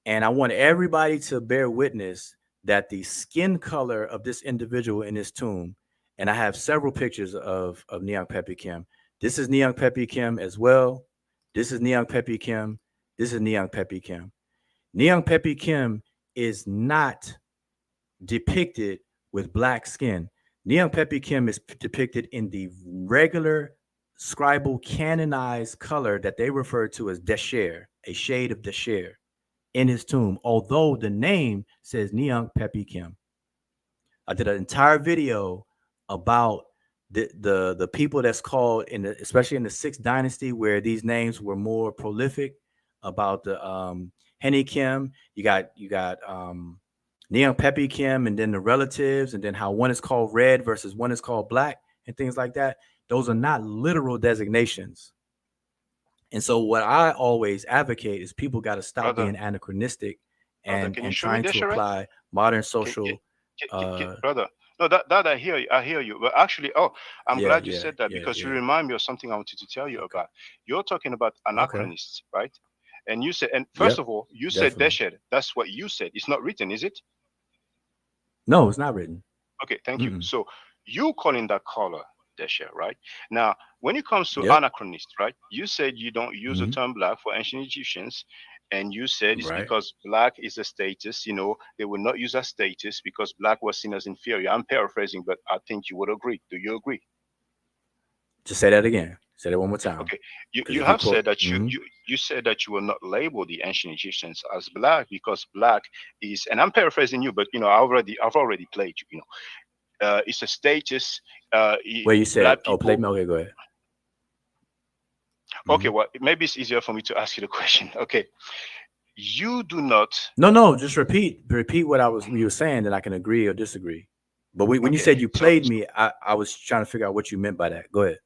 And I want everybody to bear witness that the skin color of this individual in this tomb, and I have several pictures of Neong Pepi Kim. This is Neong Pepi Kim as well. This is Neong Pepi Kim. This is Neong Pepi Kim. Neong Pepi Kim is not depicted with black skin. Neon Pepi Kim is depicted in the regular scribal canonized color that they refer to as desher, a shade of desher in his tomb, although the name says Neon Pepi Kim. I did an entire video about the people that's called in the, especially in the sixth dynasty where these names were more prolific about the Henny Kim. You got Neon Peppy Kim, and then the relatives, and then how one is called red versus one is called black, and things like that. Those are not literal designations. And so, what I always advocate is people got to stop
Brother,
being anachronistic
brother, can you
and
show me
trying to
Deseret?
apply modern
Can, can,
social.
brother. No, that I hear you. I hear you. But actually, oh, I'm glad you said that because you
Yeah.
remind me of something I wanted to tell you
Okay.
about. You're talking about
Okay.
anachronists, right? And you said, and first
Yep.
of all, you said
Definitely.
Deshed. That's what you said. It's not written, is it?
No, it's not written.
Okay, thank you.
Mm-mm.
So you calling that color Deshed, right? Now, when it comes to
Yep.
anachronist, right? You said you don't use the
Mm-hmm.
term black for ancient Egyptians, and you said it's
Right.
because black is a status. They will not use that status because black was seen as inferior. I'm paraphrasing, but I think you would agree. Do you agree?
Just say that again. Say that one more time.
Okay,
Because
you
if you
have
quote,
said that you said that you will not label the ancient Egyptians as black because black is, and I'm paraphrasing you, but I've already played you. It's a status.
where you said,
Black
oh, play
people.
me. Okay, go ahead.
Okay,
Mhm.
well, maybe it's easier for me to ask you the question. Okay, you do not.
No, no, just repeat what you were saying, that I can agree or disagree. But when you
Okay,
said you
so
played me, I was trying to figure out what you meant by that. Go ahead.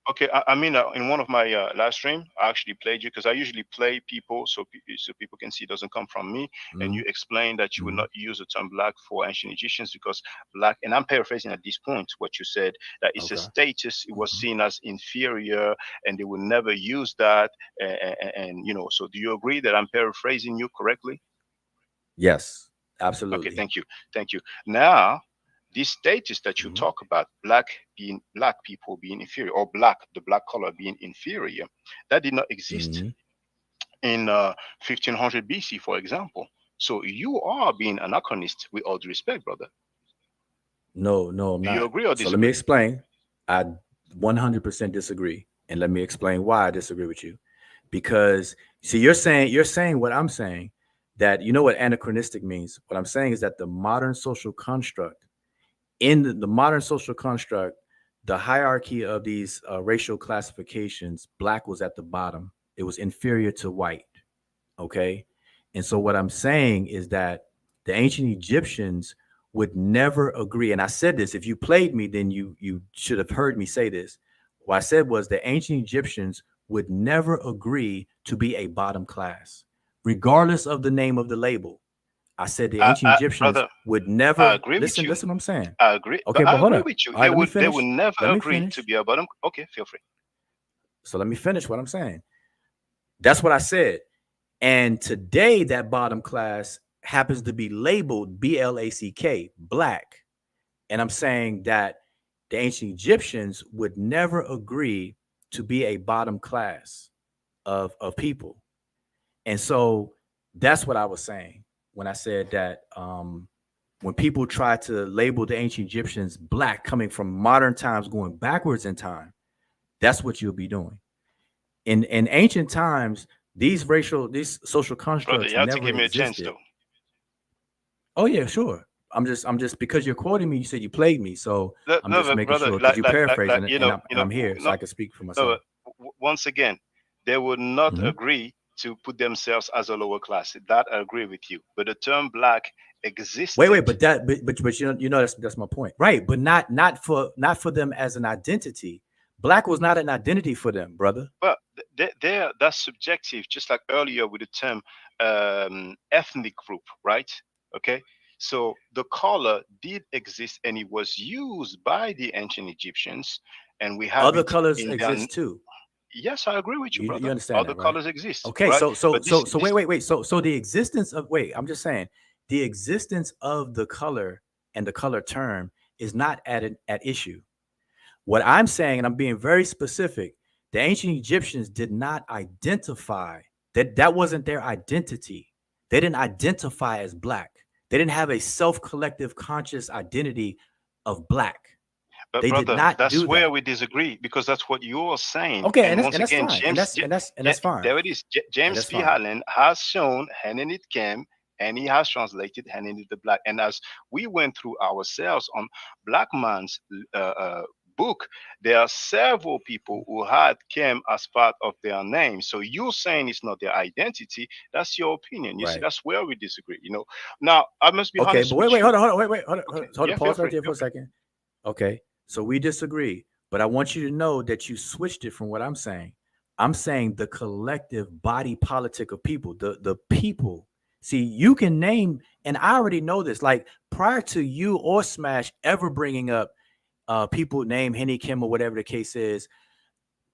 okay, I mean, in one of my last stream, I actually played you because I usually play people so people can see it doesn't come from me. And
Hmm.
you explained that you would
Hmm.
not use the term black for ancient Egyptians because black, and I'm paraphrasing at this point what you said, that it's a
Okay.
status, it was
Hmm.
seen as inferior, and they would never use that. And so do you agree that I'm paraphrasing you correctly?
Yes,
Okay,
absolutely.
thank you. Now, this status that you
Hmm.
talk about, black people being inferior, or the black color being inferior, that did not exist
Hmm.
in 1500 BC, for example. So you are being anachronist, with all due respect, brother.
No, no, I'm
Do you
not.
agree or
So let me
disagree?
explain. I 100% disagree, and let me explain why I disagree with you. Because see, you're saying what I'm saying, that you know what anachronistic means. What I'm saying is that the modern social construct, in the modern social construct, the hierarchy of these racial classifications, black was at the bottom. It was inferior to white. Okay. And so what I'm saying is that the ancient Egyptians would never agree. And I said this, if you played me, then you should have heard me say this. What I said was the ancient Egyptians would never agree to be a bottom class, regardless of the name of the label. I said the ancient Egyptians
Brother,
would
I
never
agree with
listen.
you.
Listen what I'm saying.
I agree, but
Okay, but
I
hold
agree
up.
with you.
All right, let me
They would
finish.
never
Let me
agree to
finish.
be a bottom. Okay, feel free.
So let me finish what I'm saying. That's what I said. And today, that bottom class happens to be labeled BLACK, black. And I'm saying that the ancient Egyptians would never agree to be a bottom class of people. And so that's what I was saying when I said that when people try to label the ancient Egyptians black, coming from modern times going backwards in time, that's what you'll be doing. In ancient times, these social
Brother,
constructs
you have to
never
give me a chance,
existed.
though.
Oh yeah, sure. I'm just because you're quoting me. You said you played me, so
No,
I'm
no,
just
but
making
brother,
sure because you paraphrase,
like,
and I'm here so
no,
I can speak for
no,
myself.
but once again, they would not
Hmm.
agree to put themselves as a lower class. That I agree with you. But the term black
Wait,
existed.
but you know that's my point, right? But not for them as an identity. Black was not an identity for them, brother.
But that's subjective, just like earlier with the term ethnic group, right? Okay. So the color did exist and it was used by the ancient Egyptians, and we have
Other
it
colors
in their.
exist too.
Yes, I agree with you,
You
brother.
understand
Other
that, right?
colors exist,
Okay,
right?
so so
But this
so so wait,
this
wait, wait. So the existence of wait, I'm just saying the existence of the color and the color term is not at issue. What I'm saying, and I'm being very specific, the ancient Egyptians did not identify that wasn't their identity. They didn't identify as black. They didn't have a self-collective conscious identity of black.
But
They did
brother,
not
that's
do
where
that.
we disagree because that's what you're saying.
Okay, and
And
that's
once
and that's
again,
fine. And that's fine.
There it is.
And
James
that's
P.
fine.
Allen has shown Hanenit came and he has translated Hanenit the Black. And as we went through ourselves on Black Man's book, there are several people who had came as part of their name. So you're saying it's not their identity. That's your opinion. You see,
Right.
that's where we disagree. Now I must be
Okay,
honest
but
with
wait,
you.
hold on, wait, hold on,
Okay.
hold on,
Yeah, feel
pause right
free.
there
Feel
for a
free.
second. Okay, so we disagree, but I want you to know that you switched it from what I'm saying. I'm saying the collective body politic of people, the people. See, you can name, and I already know this. Like prior to you or Smash ever bringing up people name Henny Kim or whatever the case is,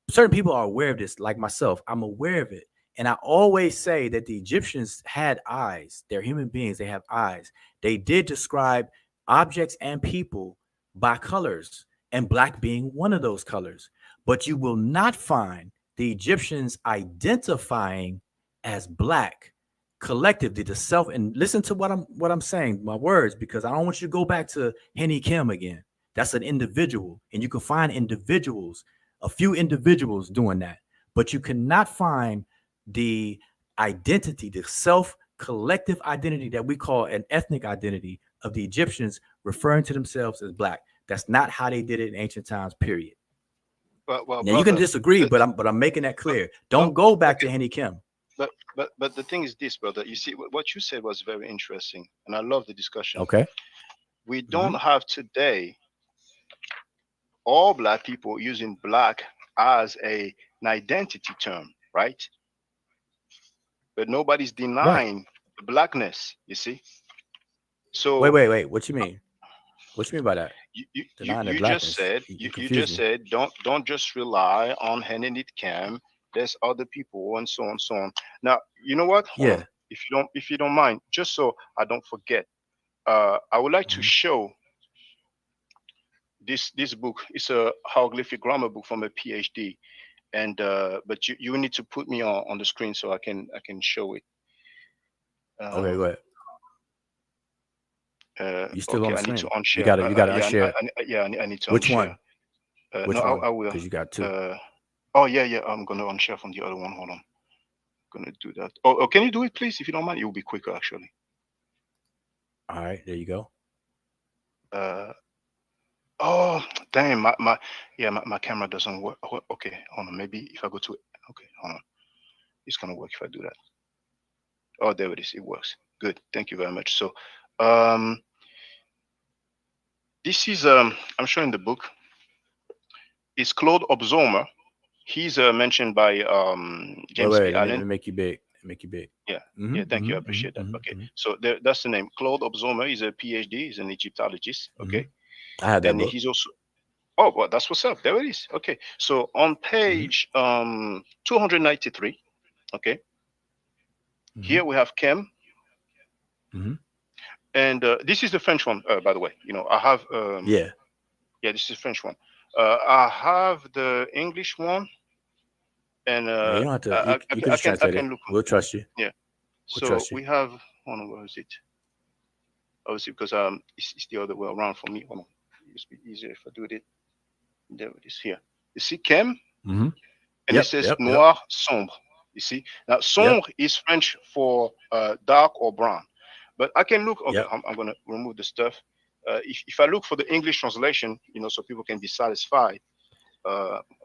certain people are aware of this, like myself. I'm aware of it. And I always say that the Egyptians had eyes. They're human beings, they have eyes. They did describe objects and people by colors, and black being one of those colors. But you will not find the Egyptians identifying as black collectively, the self. And listen to what I'm saying, my words, because I don't want you to go back to Henny Kim again. That's an individual, and you can find individuals a few individuals doing that, but you cannot find the identity, the self collective identity that we call an ethnic identity of the Egyptians referring to themselves as black. That's not how they did it in ancient times, period.
Well,
Now you can
brother,
disagree,
the,
but I'm making that
but,
clear. Don't go back to
okay,
Henny Kim.
but the thing is this, brother. You see, what you said was very interesting, and I love the discussion.
Okay.
We
Mm-hmm.
don't have today all black people using black as an identity term, right? But nobody's
Right.
denying the blackness. You see,
Wait,
so
wait, wait. What you mean? What you mean by that? Denying their
you just
blackness.
said
You
you
confuse
just
me.
said don't just rely on Henenit Cam. There's other people and so on and so on. Now you know what? Hold on.
Yeah.
If you don't mind, just so I don't forget, I would like to
Mm-hmm.
show this book. It's a hieroglyphic grammar book from a PhD, and but you need to put me on the screen so I can show it.
Okay,
Um,
go ahead. You still on
okay,
the
I need to
screen. You
unshare.
gotta you gotta
Yeah,
unshare.
yeah, I need to
Which
unshare.
one?
No,
Which one?
I will.
Because you got two.
Uh, oh yeah, yeah. I'm gonna unshare from the other one. Hold on. Gonna do that. Oh, can you do it, please, if you don't mind? It will be quicker, actually.
All right, there you go.
Uh, oh, damn. Yeah, my camera doesn't work. Oh, okay, hold on. Maybe if I go to it. Okay, hold on. It's gonna work if I do that. Oh, there it is. It works. Good. Thank you very much. So, um, this is I'm showing the book. It's Claude Obzomer. He's mentioned by
Wait,
James
wait,
B.
wait. Let me
Allen.
make you big. Make you big.
Yeah.
Mm-hmm,
Yeah, thank you. I
mm-hmm,
appreciate that.
mm-hmm,
Okay.
mm-hmm,
So that's the name. Claude Obzomer is a PhD, he's an Egyptologist.
mm-hmm.
Okay.
I had that
And
book.
he's also, oh, well, that's what's up. There it is. Okay. So on
Mm-hmm,
page 293, okay,
mm-hmm,
here we have Kem.
mm-hmm.
And this is the French one, by the way. You know, I have,
Yeah.
yeah, this is the French one. I have the English one, and
Yeah. You don't have to. You can just
I
translate it.
can look.
We'll trust you.
Yeah.
We'll
So
trust you.
we have, hold on, where is it? Obviously, because it's the other way around for me. Hold on. It's be easier if I do it. There it is here. You see Kem,
Mm-hmm.
and it
Yep.
says
Yep. Yep.
noir sombre. You see now
Yep.
sombre is French for dark or brown. But I can look. Okay,
Yep.
I'm gonna remove the stuff. If I look for the English translation, you know, so people can be satisfied.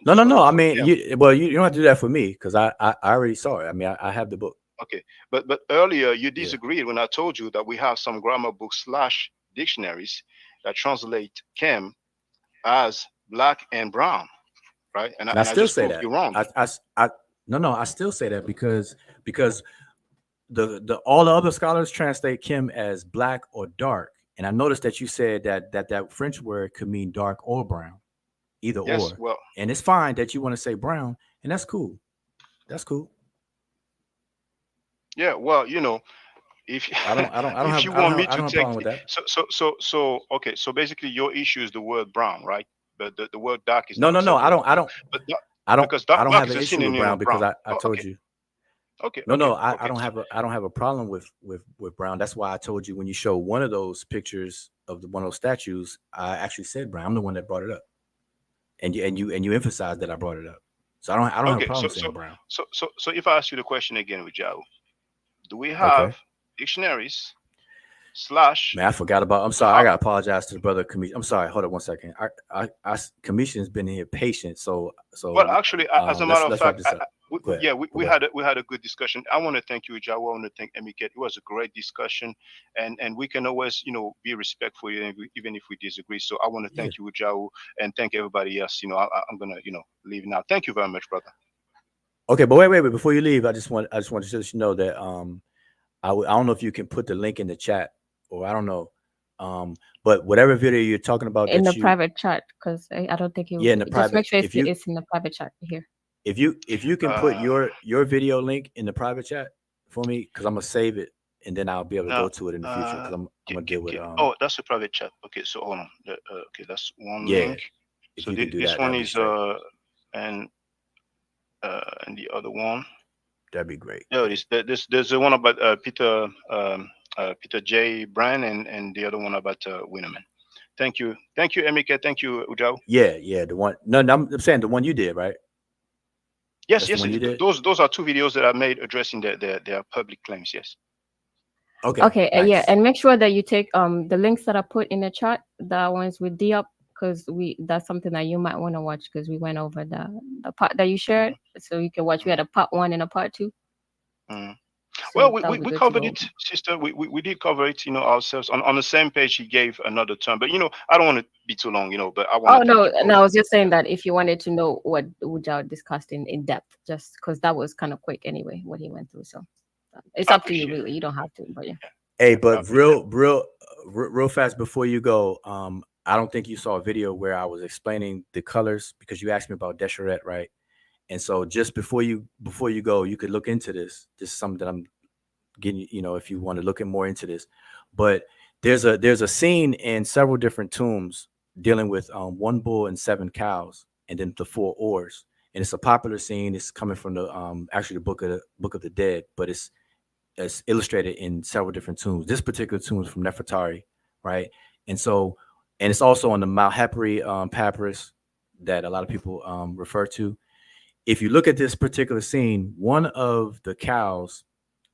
No,
Just
no,
gonna
no. I
look for
mean,
Kem.
you don't have to do that for me because I already saw it. I mean, I have the book.
Okay, but earlier you
Yeah.
disagreed when I told you that we have some grammar books slash dictionaries that translate Kem as black and brown, right?
And I
And I
still
just
say
proved
that.
you wrong.
I no, no. I still say that because the all the other scholars translate Kim as black or dark. And I noticed that you said that French word could mean dark or brown, either
Yes,
or.
well,
And it's fine that you want to say brown, and that's cool. That's cool.
yeah, well, you know, if if you want me
I
to
don't have a problem
take
with that.
okay, so basically your issue is the word brown, right? But the word dark is
No,
not
no, no.
acceptable for you. But because
I don't
dark
have
is
an
a
issue with
synonym
brown
of
because
brown.
I
Oh,
told you. No,
okay,
no, I
okay. So
I don't have a problem with brown. That's why I told you when you show one of those pictures of one of those statues, I actually said brown. I'm the one that brought it up, and you emphasized that I brought it up. So I don't have a
okay,
problem saying brown.
so if I ask you the question again, Wudjau, do we
Okay.
have dictionaries slash?
Man, I forgot about. I'm sorry. I
How,
gotta apologize to the brother. I'm sorry. Hold on 1 second. Commission's been here patient.
well, actually, as a matter of
let's wrap
fact,
this up. Go ahead.
yeah,
Go ahead.
we had a good discussion. I want to thank you, Jawa. I want to thank Emiket. It was a great discussion, and we can always, you know, be respectful even if we disagree. So I want to
Yeah.
thank you, Jawa, and thank everybody else. You know, I'm gonna, you know, leave now. Thank you very much, brother.
Okay, but wait. Before you leave, I just want to let you know that I don't know if you can put the link in the chat or I don't know, but whatever video you're talking about
In
that
the
you
private chat, because I don't think
yeah in the
just
private
make sure it's in the private chat here.
if you can put
Uh,
your video link in the private chat for me because I'm gonna save it and then I'll be able to
now,
go to it in the future because I'm gonna deal with
oh, that's a private chat. Okay, so hold on. Okay, that's one
yeah
link.
if
So
you can do
this
that
one
that'd be
is
straight.
and and the other one.
That'd be great.
There it is. There's the one about Peter J. Brand and the other one about Winneman. Thank you, Emike. Thank you, Ujao.
Yeah, the one. No, no, I'm saying the one you did, right?
Yes,
That's the
yes,
one you did.
those are two videos that I made addressing their public claims. Yes.
Okay,
Okay, yeah,
nice.
and make sure that you take the links that I put in the chat, the ones with D up, because we that's something that you might want to watch because we went over the part that you shared,
Hmm.
so you can watch. We had a part one and a part two,
Hmm. Well,
so that'll be
we
good to
covered
go.
it, sister. We did cover it, ourselves. On the same page, he gave another term, but I don't want to be too long, but I want
Oh
to thank
no,
you
no,
both.
I was just saying that if you wanted to know what Wudjau discussed in depth, just because that was kind of quick anyway, what he went through. So it's
I
up to you,
appreciate it.
really. You don't have to, but yeah.
Yeah,
Hey,
yeah, I
but
appreciate
real fast before you go, I don't think you saw a video where I was explaining the colors because you asked me about Deseret, right? And so just before you go, you could look into this. This is something that I'm getting, if you want to look at more into this. But there's a scene in several different tombs dealing with one bull and seven cows, and then the four oars. And it's a popular scene. It's coming from the actually the book of the dead, but it's illustrated in several different tombs. This particular tomb is from Nefertari, right? And so, and it's also on the Mount Hapri papyrus that a lot of people refer to. If you look at this particular scene, one of the cows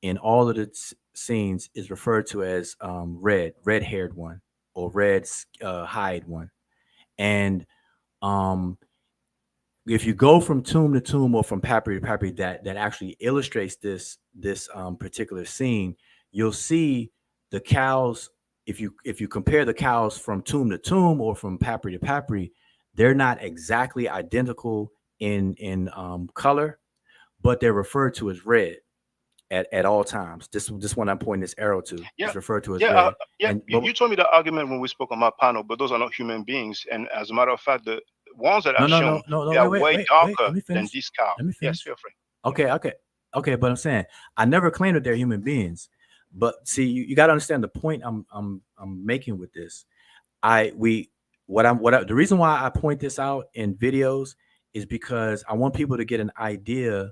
in all of the scenes is referred to as red-haired one, or red hide one. And um, if you go from tomb to tomb or from papyri to papyri that actually illustrates this particular scene, you'll see the cows. If you compare the cows from tomb to tomb or from papyri to papyri, they're not exactly identical in color, but they're referred to as red at all times. This one I'm pointing this arrow to
yeah,
is referred to as
yeah,
red.
yeah.
And
You,
but
you told me that argument when we spoke on my panel, but those are not human beings. And as a matter of fact, the ones that
no,
I've
no,
shown,
no, no, no.
they are
Wait, wait,
way
wait, wait.
darker
Let me
than
finish.
this cow.
Let me
Yes,
finish.
feel free. Yeah.
Okay, okay, okay. But I'm saying I never claimed that they're human beings. But see, you got to understand the point I'm making with this. I we the reason why I point this out in videos is because I want people to get an idea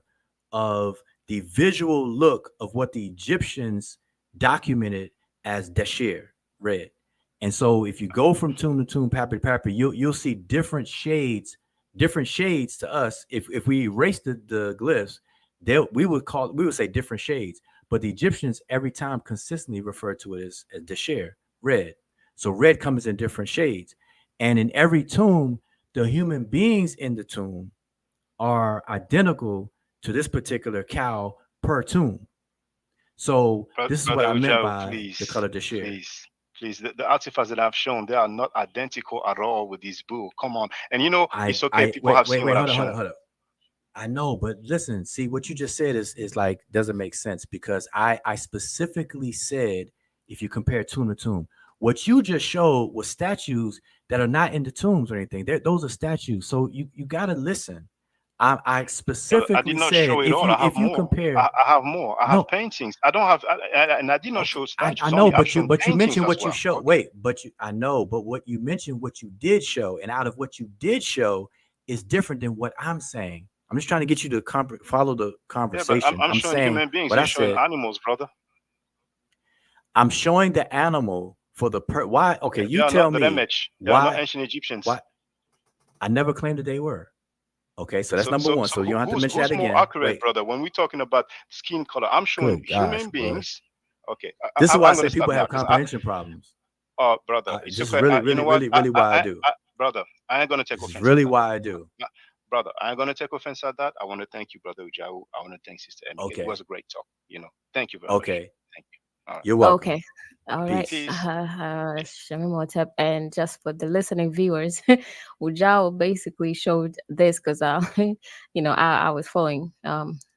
of the visual look of what the Egyptians documented as Deshir, red. And so if you go from tomb to tomb, papyri to papyri, you'll see different shades to us. If we erase the glyphs, we would say different shades. But the Egyptians every time consistently refer to it as Deshir, red. So red comes in different shades. And in every tomb, the human beings in the tomb are identical to this particular cow per tomb. So this is what
Brother
I meant
Ujao,
by the
please,
color de share.
please. The artifacts that I've shown, they are not identical at all with this bull. Come on. And it's okay.
I
People
wait,
have
wait,
seen
wait,
what I've
hold on, hold
shown.
on, hold on. I know, but listen, see what you just said is like doesn't make sense because I specifically said if you compare tomb to tomb, what you just showed was statues that are not in the tombs or anything. Those are statues. So you gotta listen. I
Brother, I did
specifically
not
said
show it
if
all.
you
I have
if you
more.
compare
I have more. I have
no
paintings. I don't have, and I did not
okay
show
I
statues
know
only. I've
but you
shown
but you
paintings
mentioned
as
what you
well.
show
Okay.
wait but you I know but what you mentioned what you did show and out of what you did show is different than what I'm saying. I'm just trying to get you to follow the
Yeah, but I'm,
conversation.
I'm
I'm
showing
saying
human beings.
what I
You're showing
said.
animals, brother.
I'm showing the animal for why. Okay,
They
you
are
tell
not
me
Remech. They are not
why.
ancient Egyptians.
Why I never claimed that they were. Okay, so that's
So,
number
so,
one.
so
So you don't have to mention
who's
that
more
again.
accurate,
Wait,
brother? When we're talking about skin color, I'm showing
good gosh,
human
boy.
beings. Okay,
This is why I
I'm gonna
say
stop
people
now
have
because
comprehension problems.
brother, it's
This is
okay.
really,
You
really,
know what?
really, really why I do.
Brother, I ain't gonna take
This is
offense at
really
that.
why I do.
Brother, I ain't gonna take offense at that. I want to thank you, brother Ujau. I want to thank Sister Emike. It
Okay,
was a great talk. Thank you very much.
okay.
Thank you. All right.
You're welcome.
Okay. All right.
Peace.
Peace.
Shami Motep. And just for the listening viewers, Wudjau basically showed this because, I was following,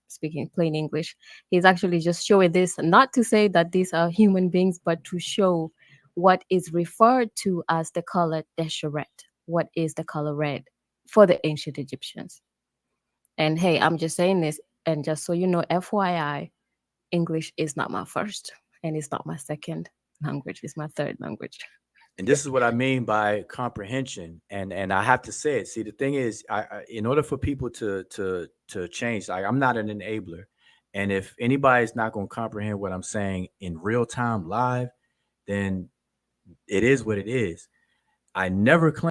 speaking plain English. He's actually just showing this, not to say that these are human beings, but to show what is referred to as the color desheret. What is the color red for the ancient Egyptians? And hey, I'm just saying this, and just so you know, FYI, English is not my first and it's not my second language, it's my third language.
And this is what I mean by comprehension. And I have to say it. See, the thing is, in order for people to change, like I'm not an enabler. And if anybody's not going to comprehend what I'm saying in real time live, then it is what it is. I never claimed.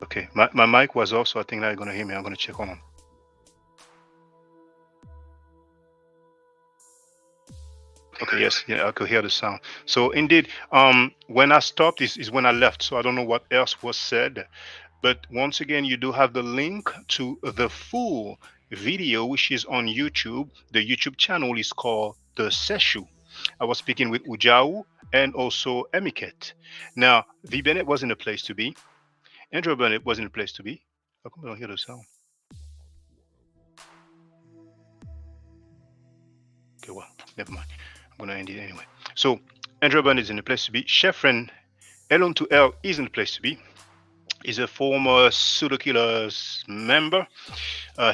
Okay, my mic was off, so I think now you're gonna hear me. I'm gonna check on. Okay, yes, yeah, I could hear the sound. So indeed, when I stopped is when I left. So I don't know what else was said. But once again, you do have the link to the full video, which is on YouTube. The YouTube channel is called The Seshu. I was speaking with Wudjau and also Emiket. Now, V Bennett wasn't a place to be. Andrew Bennett wasn't a place to be. How come I don't hear the sound? Okay, well, never mind. I'm gonna end it anyway. So Andrew Bennett is in a place to be. Chefren Elon to L is in the place to be. He's a former Pseudo Killers member.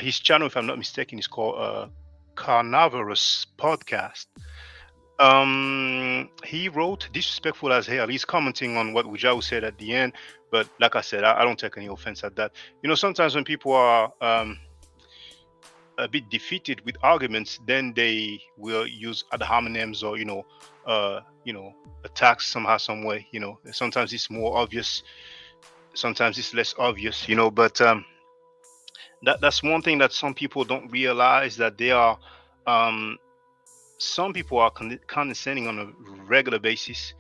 His channel, if I'm not mistaken, is called Carnivorous Podcast. He wrote disrespectful as hell. He's commenting on what Wudjau said at the end, but like I said, I don't take any offense at that. You know, sometimes when people are a bit defeated with arguments, then they will use ad hominems or attacks somehow, some way. You know, sometimes it's more obvious, sometimes it's less obvious. You know, but that's one thing that some people don't realize, that they are some people are condescending on a regular basis,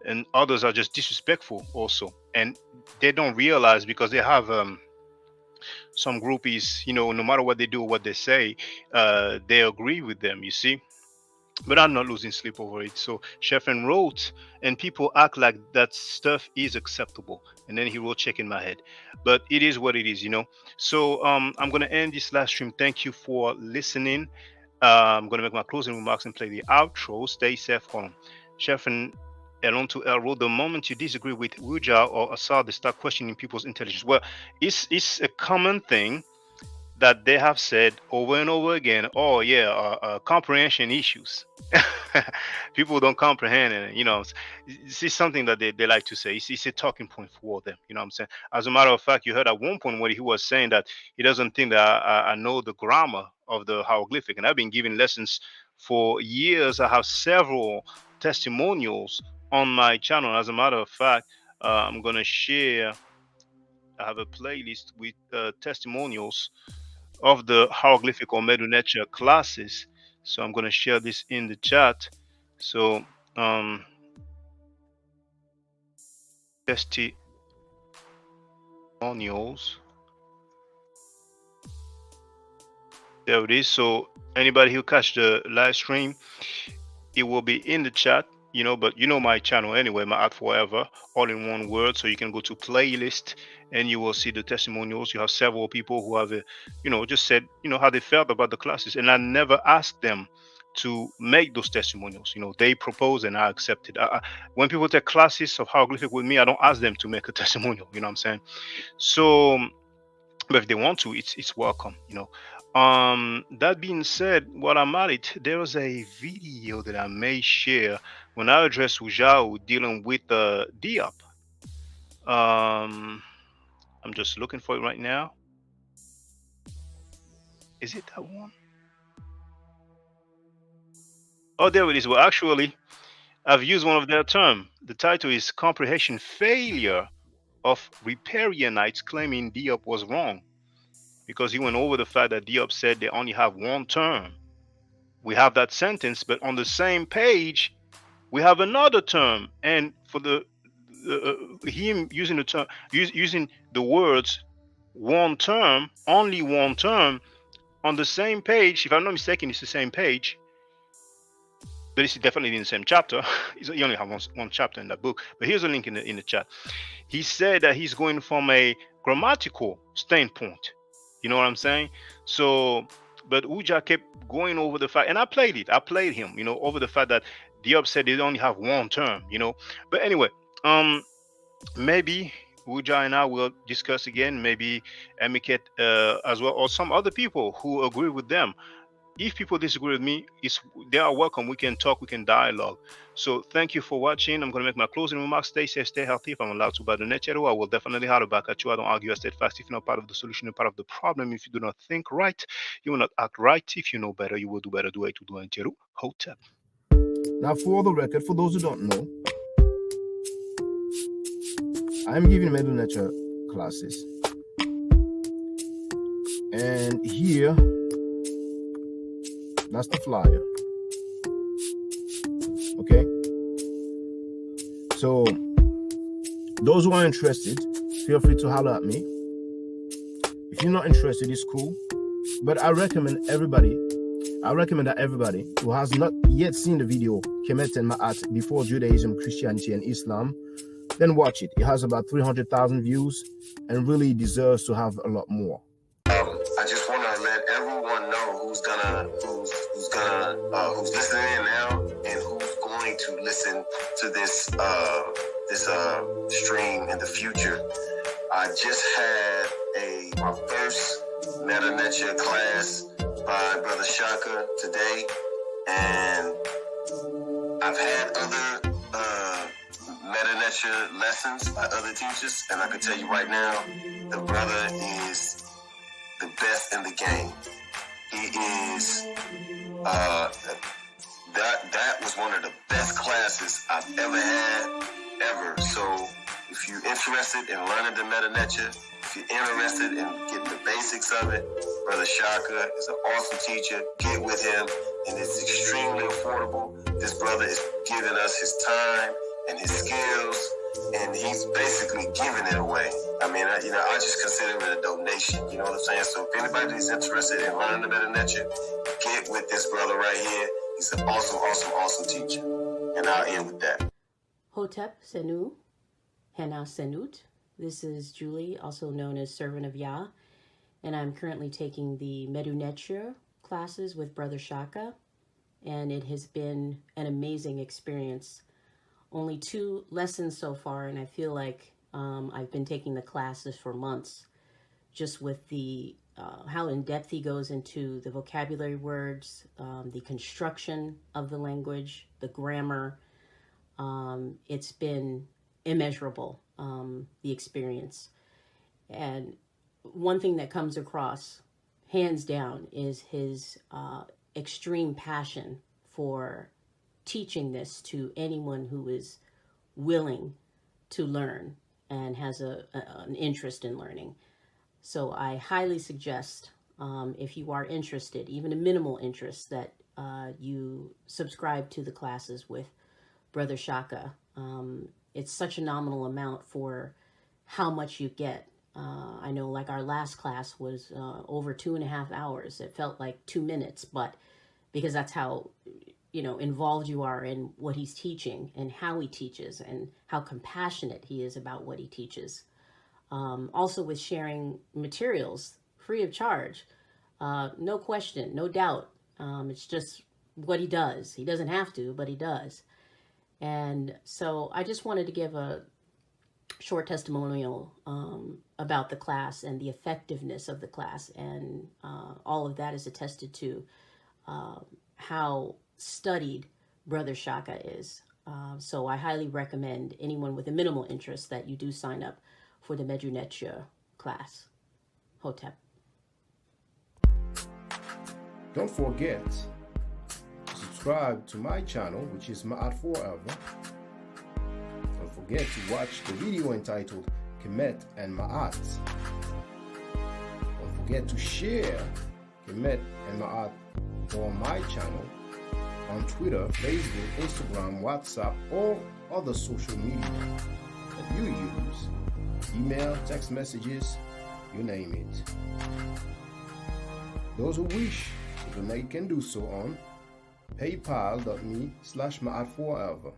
and others are just disrespectful also, and they don't realize because they have some groupies, you know, no matter what they do, what they say, they agree with them, you see. But I'm not losing sleep over it. So Sheffrin wrote, and people act like that stuff is acceptable. And then he wrote, check in my head. But it is what it is, you know. So I'm gonna end this live stream. Thank you for listening. I'm gonna make my closing remarks and play the outro. Stay safe, home. Sheffrin Elon to El wrote, the moment you disagree with Wudjau or Assad, they start questioning people's intelligence. Well, it's a common thing that they have said over and over again. Oh yeah, comprehension issues. People don't comprehend, and you know, it's something that they like to say. It's a talking point for them. You know what I'm saying? As a matter of fact, you heard at one point where he was saying that he doesn't think that I know the grammar of the hieroglyphic, and I've been giving lessons for years. I have several testimonials on my channel. As a matter of fact, I'm gonna share. I have a playlist with testimonials of the hieroglyphic or Medu nature classes. So I'm going to share this in the chat. So testimonials. There it is. So anybody who catch the live stream, it will be in the chat, you know, but you know my channel anyway, my art forever, all in one word. So you can go to playlist and you will see the testimonials. You have several people who have just said, you know, how they felt about the classes, and I never asked them to make those testimonials. You know, they propose and I accepted. When people take classes of hieroglyphic with me, I don't ask them to make a testimonial. You know what I'm saying? So but if they want to, it's welcome, you know. That being said, while I'm at it, there was a video that I may share when I address Wudjau dealing with Diop. I'm just looking for it right now. Is it that one? Oh, there it is. Well, actually, I've used one of their term. The title is Comprehension Failure of Riparianites Claiming Diop was wrong, because he went over the fact that Diop said they only have one term. We have that sentence, but on the same page, we have another term. And for the him using the term, using the words one term, only one term, on the same page, if I'm not mistaken, it's the same page, but it's definitely in the same chapter. He only has one chapter in that book. But here's a link in the chat. He said that he's going from a grammatical standpoint. You know what I'm saying? So, but Uja kept going over the fact, and I played it. I played him, over the fact that Diop said they only have one term. But anyway, maybe Uja and I will discuss again. Maybe Emiket as well, or some other people who agree with them. If people disagree with me, they are welcome. We can talk, we can dialogue. So thank you for watching. I'm going to make my closing remarks. Stay safe, stay healthy. If I'm allowed to by the net, I will definitely holler back at you. I don't argue, I steadfast. If you're not part of the solution, you're part of the problem. If you do not think right, you will not act right. If you know better, you will do better. Do it to do it. Hotep.
Now, for the record, for those who don't know, I'm giving middle nature classes. And here, that's the flyer. Okay? So, those who are interested, feel free to holler at me. If you're not interested, it's cool. But I recommend that everybody who has not yet seen the video, Kemet and Ma'at, Before Judaism, Christianity, and Islam, then watch it. It has about 300,000 views and really deserves to have a lot more. I just want to let everyone know who's listening in now and who's going to listen to this stream in the future. I just had my first Meta Nature class by Brother Shaka today, and I've had other Meta Nature lessons by other teachers, and I can tell you right now, the brother is the best in the game. He is that was one of the best classes I've ever had, ever. So if you're interested in learning the Meta Nature, if you're interested in getting the basics of it, Brother Shaka is an awesome teacher. Get with him, and it's extremely affordable. This brother is giving us his time and his skills, and he's basically giving it away. I mean, I just consider it a donation. You know what I'm saying? So if anybody is interested in learning the Meta Nature, get with this brother right here. He's an awesome, awesome, awesome teacher. And I'll end with that.
Hotep Senu, Hena Senut. This is Julie, also known as Servant of Yah, and I'm currently taking the Medu Neture classes with Brother Shaka, and it has been an amazing experience. Only 2 lessons so far, and I feel like I've been taking the classes for months, just with the how in depth he goes into the vocabulary words, the construction of the language, the grammar. It's been immeasurable, the experience. And one thing that comes across, hands down, is his extreme passion for teaching this to anyone who is willing to learn and has an interest in learning. So I highly suggest, if you are interested, even a minimal interest, that you subscribe to the classes with Brother Shaka. It's such a nominal amount for how much you get. I know, like, our last class was over 2.5 hours. It felt like 2 minutes, but because that's how involved you are in what he's teaching and how he teaches and how compassionate he is about what he teaches. Also with sharing materials free of charge, no question, no doubt. It's just what he does. He doesn't have to, but he does. And so I just wanted to give a short testimonial about the class and the effectiveness of the class. And all of that is attested to how studied Brother Shaka is. So I highly recommend anyone with a minimal interest that you do sign up for the Medu Neture class. Hotep.
Don't forget to
subscribe to my channel, which is Ma'at Forever. Don't forget to watch the video entitled Kemet and Ma'at. Don't forget to share Kemet and Ma'at on my channel on Twitter, Facebook, Instagram, WhatsApp, or other social media that you use. Email, text messages, you name it. Those who wish to donate can do so on paypal.me/Ma'at Forever.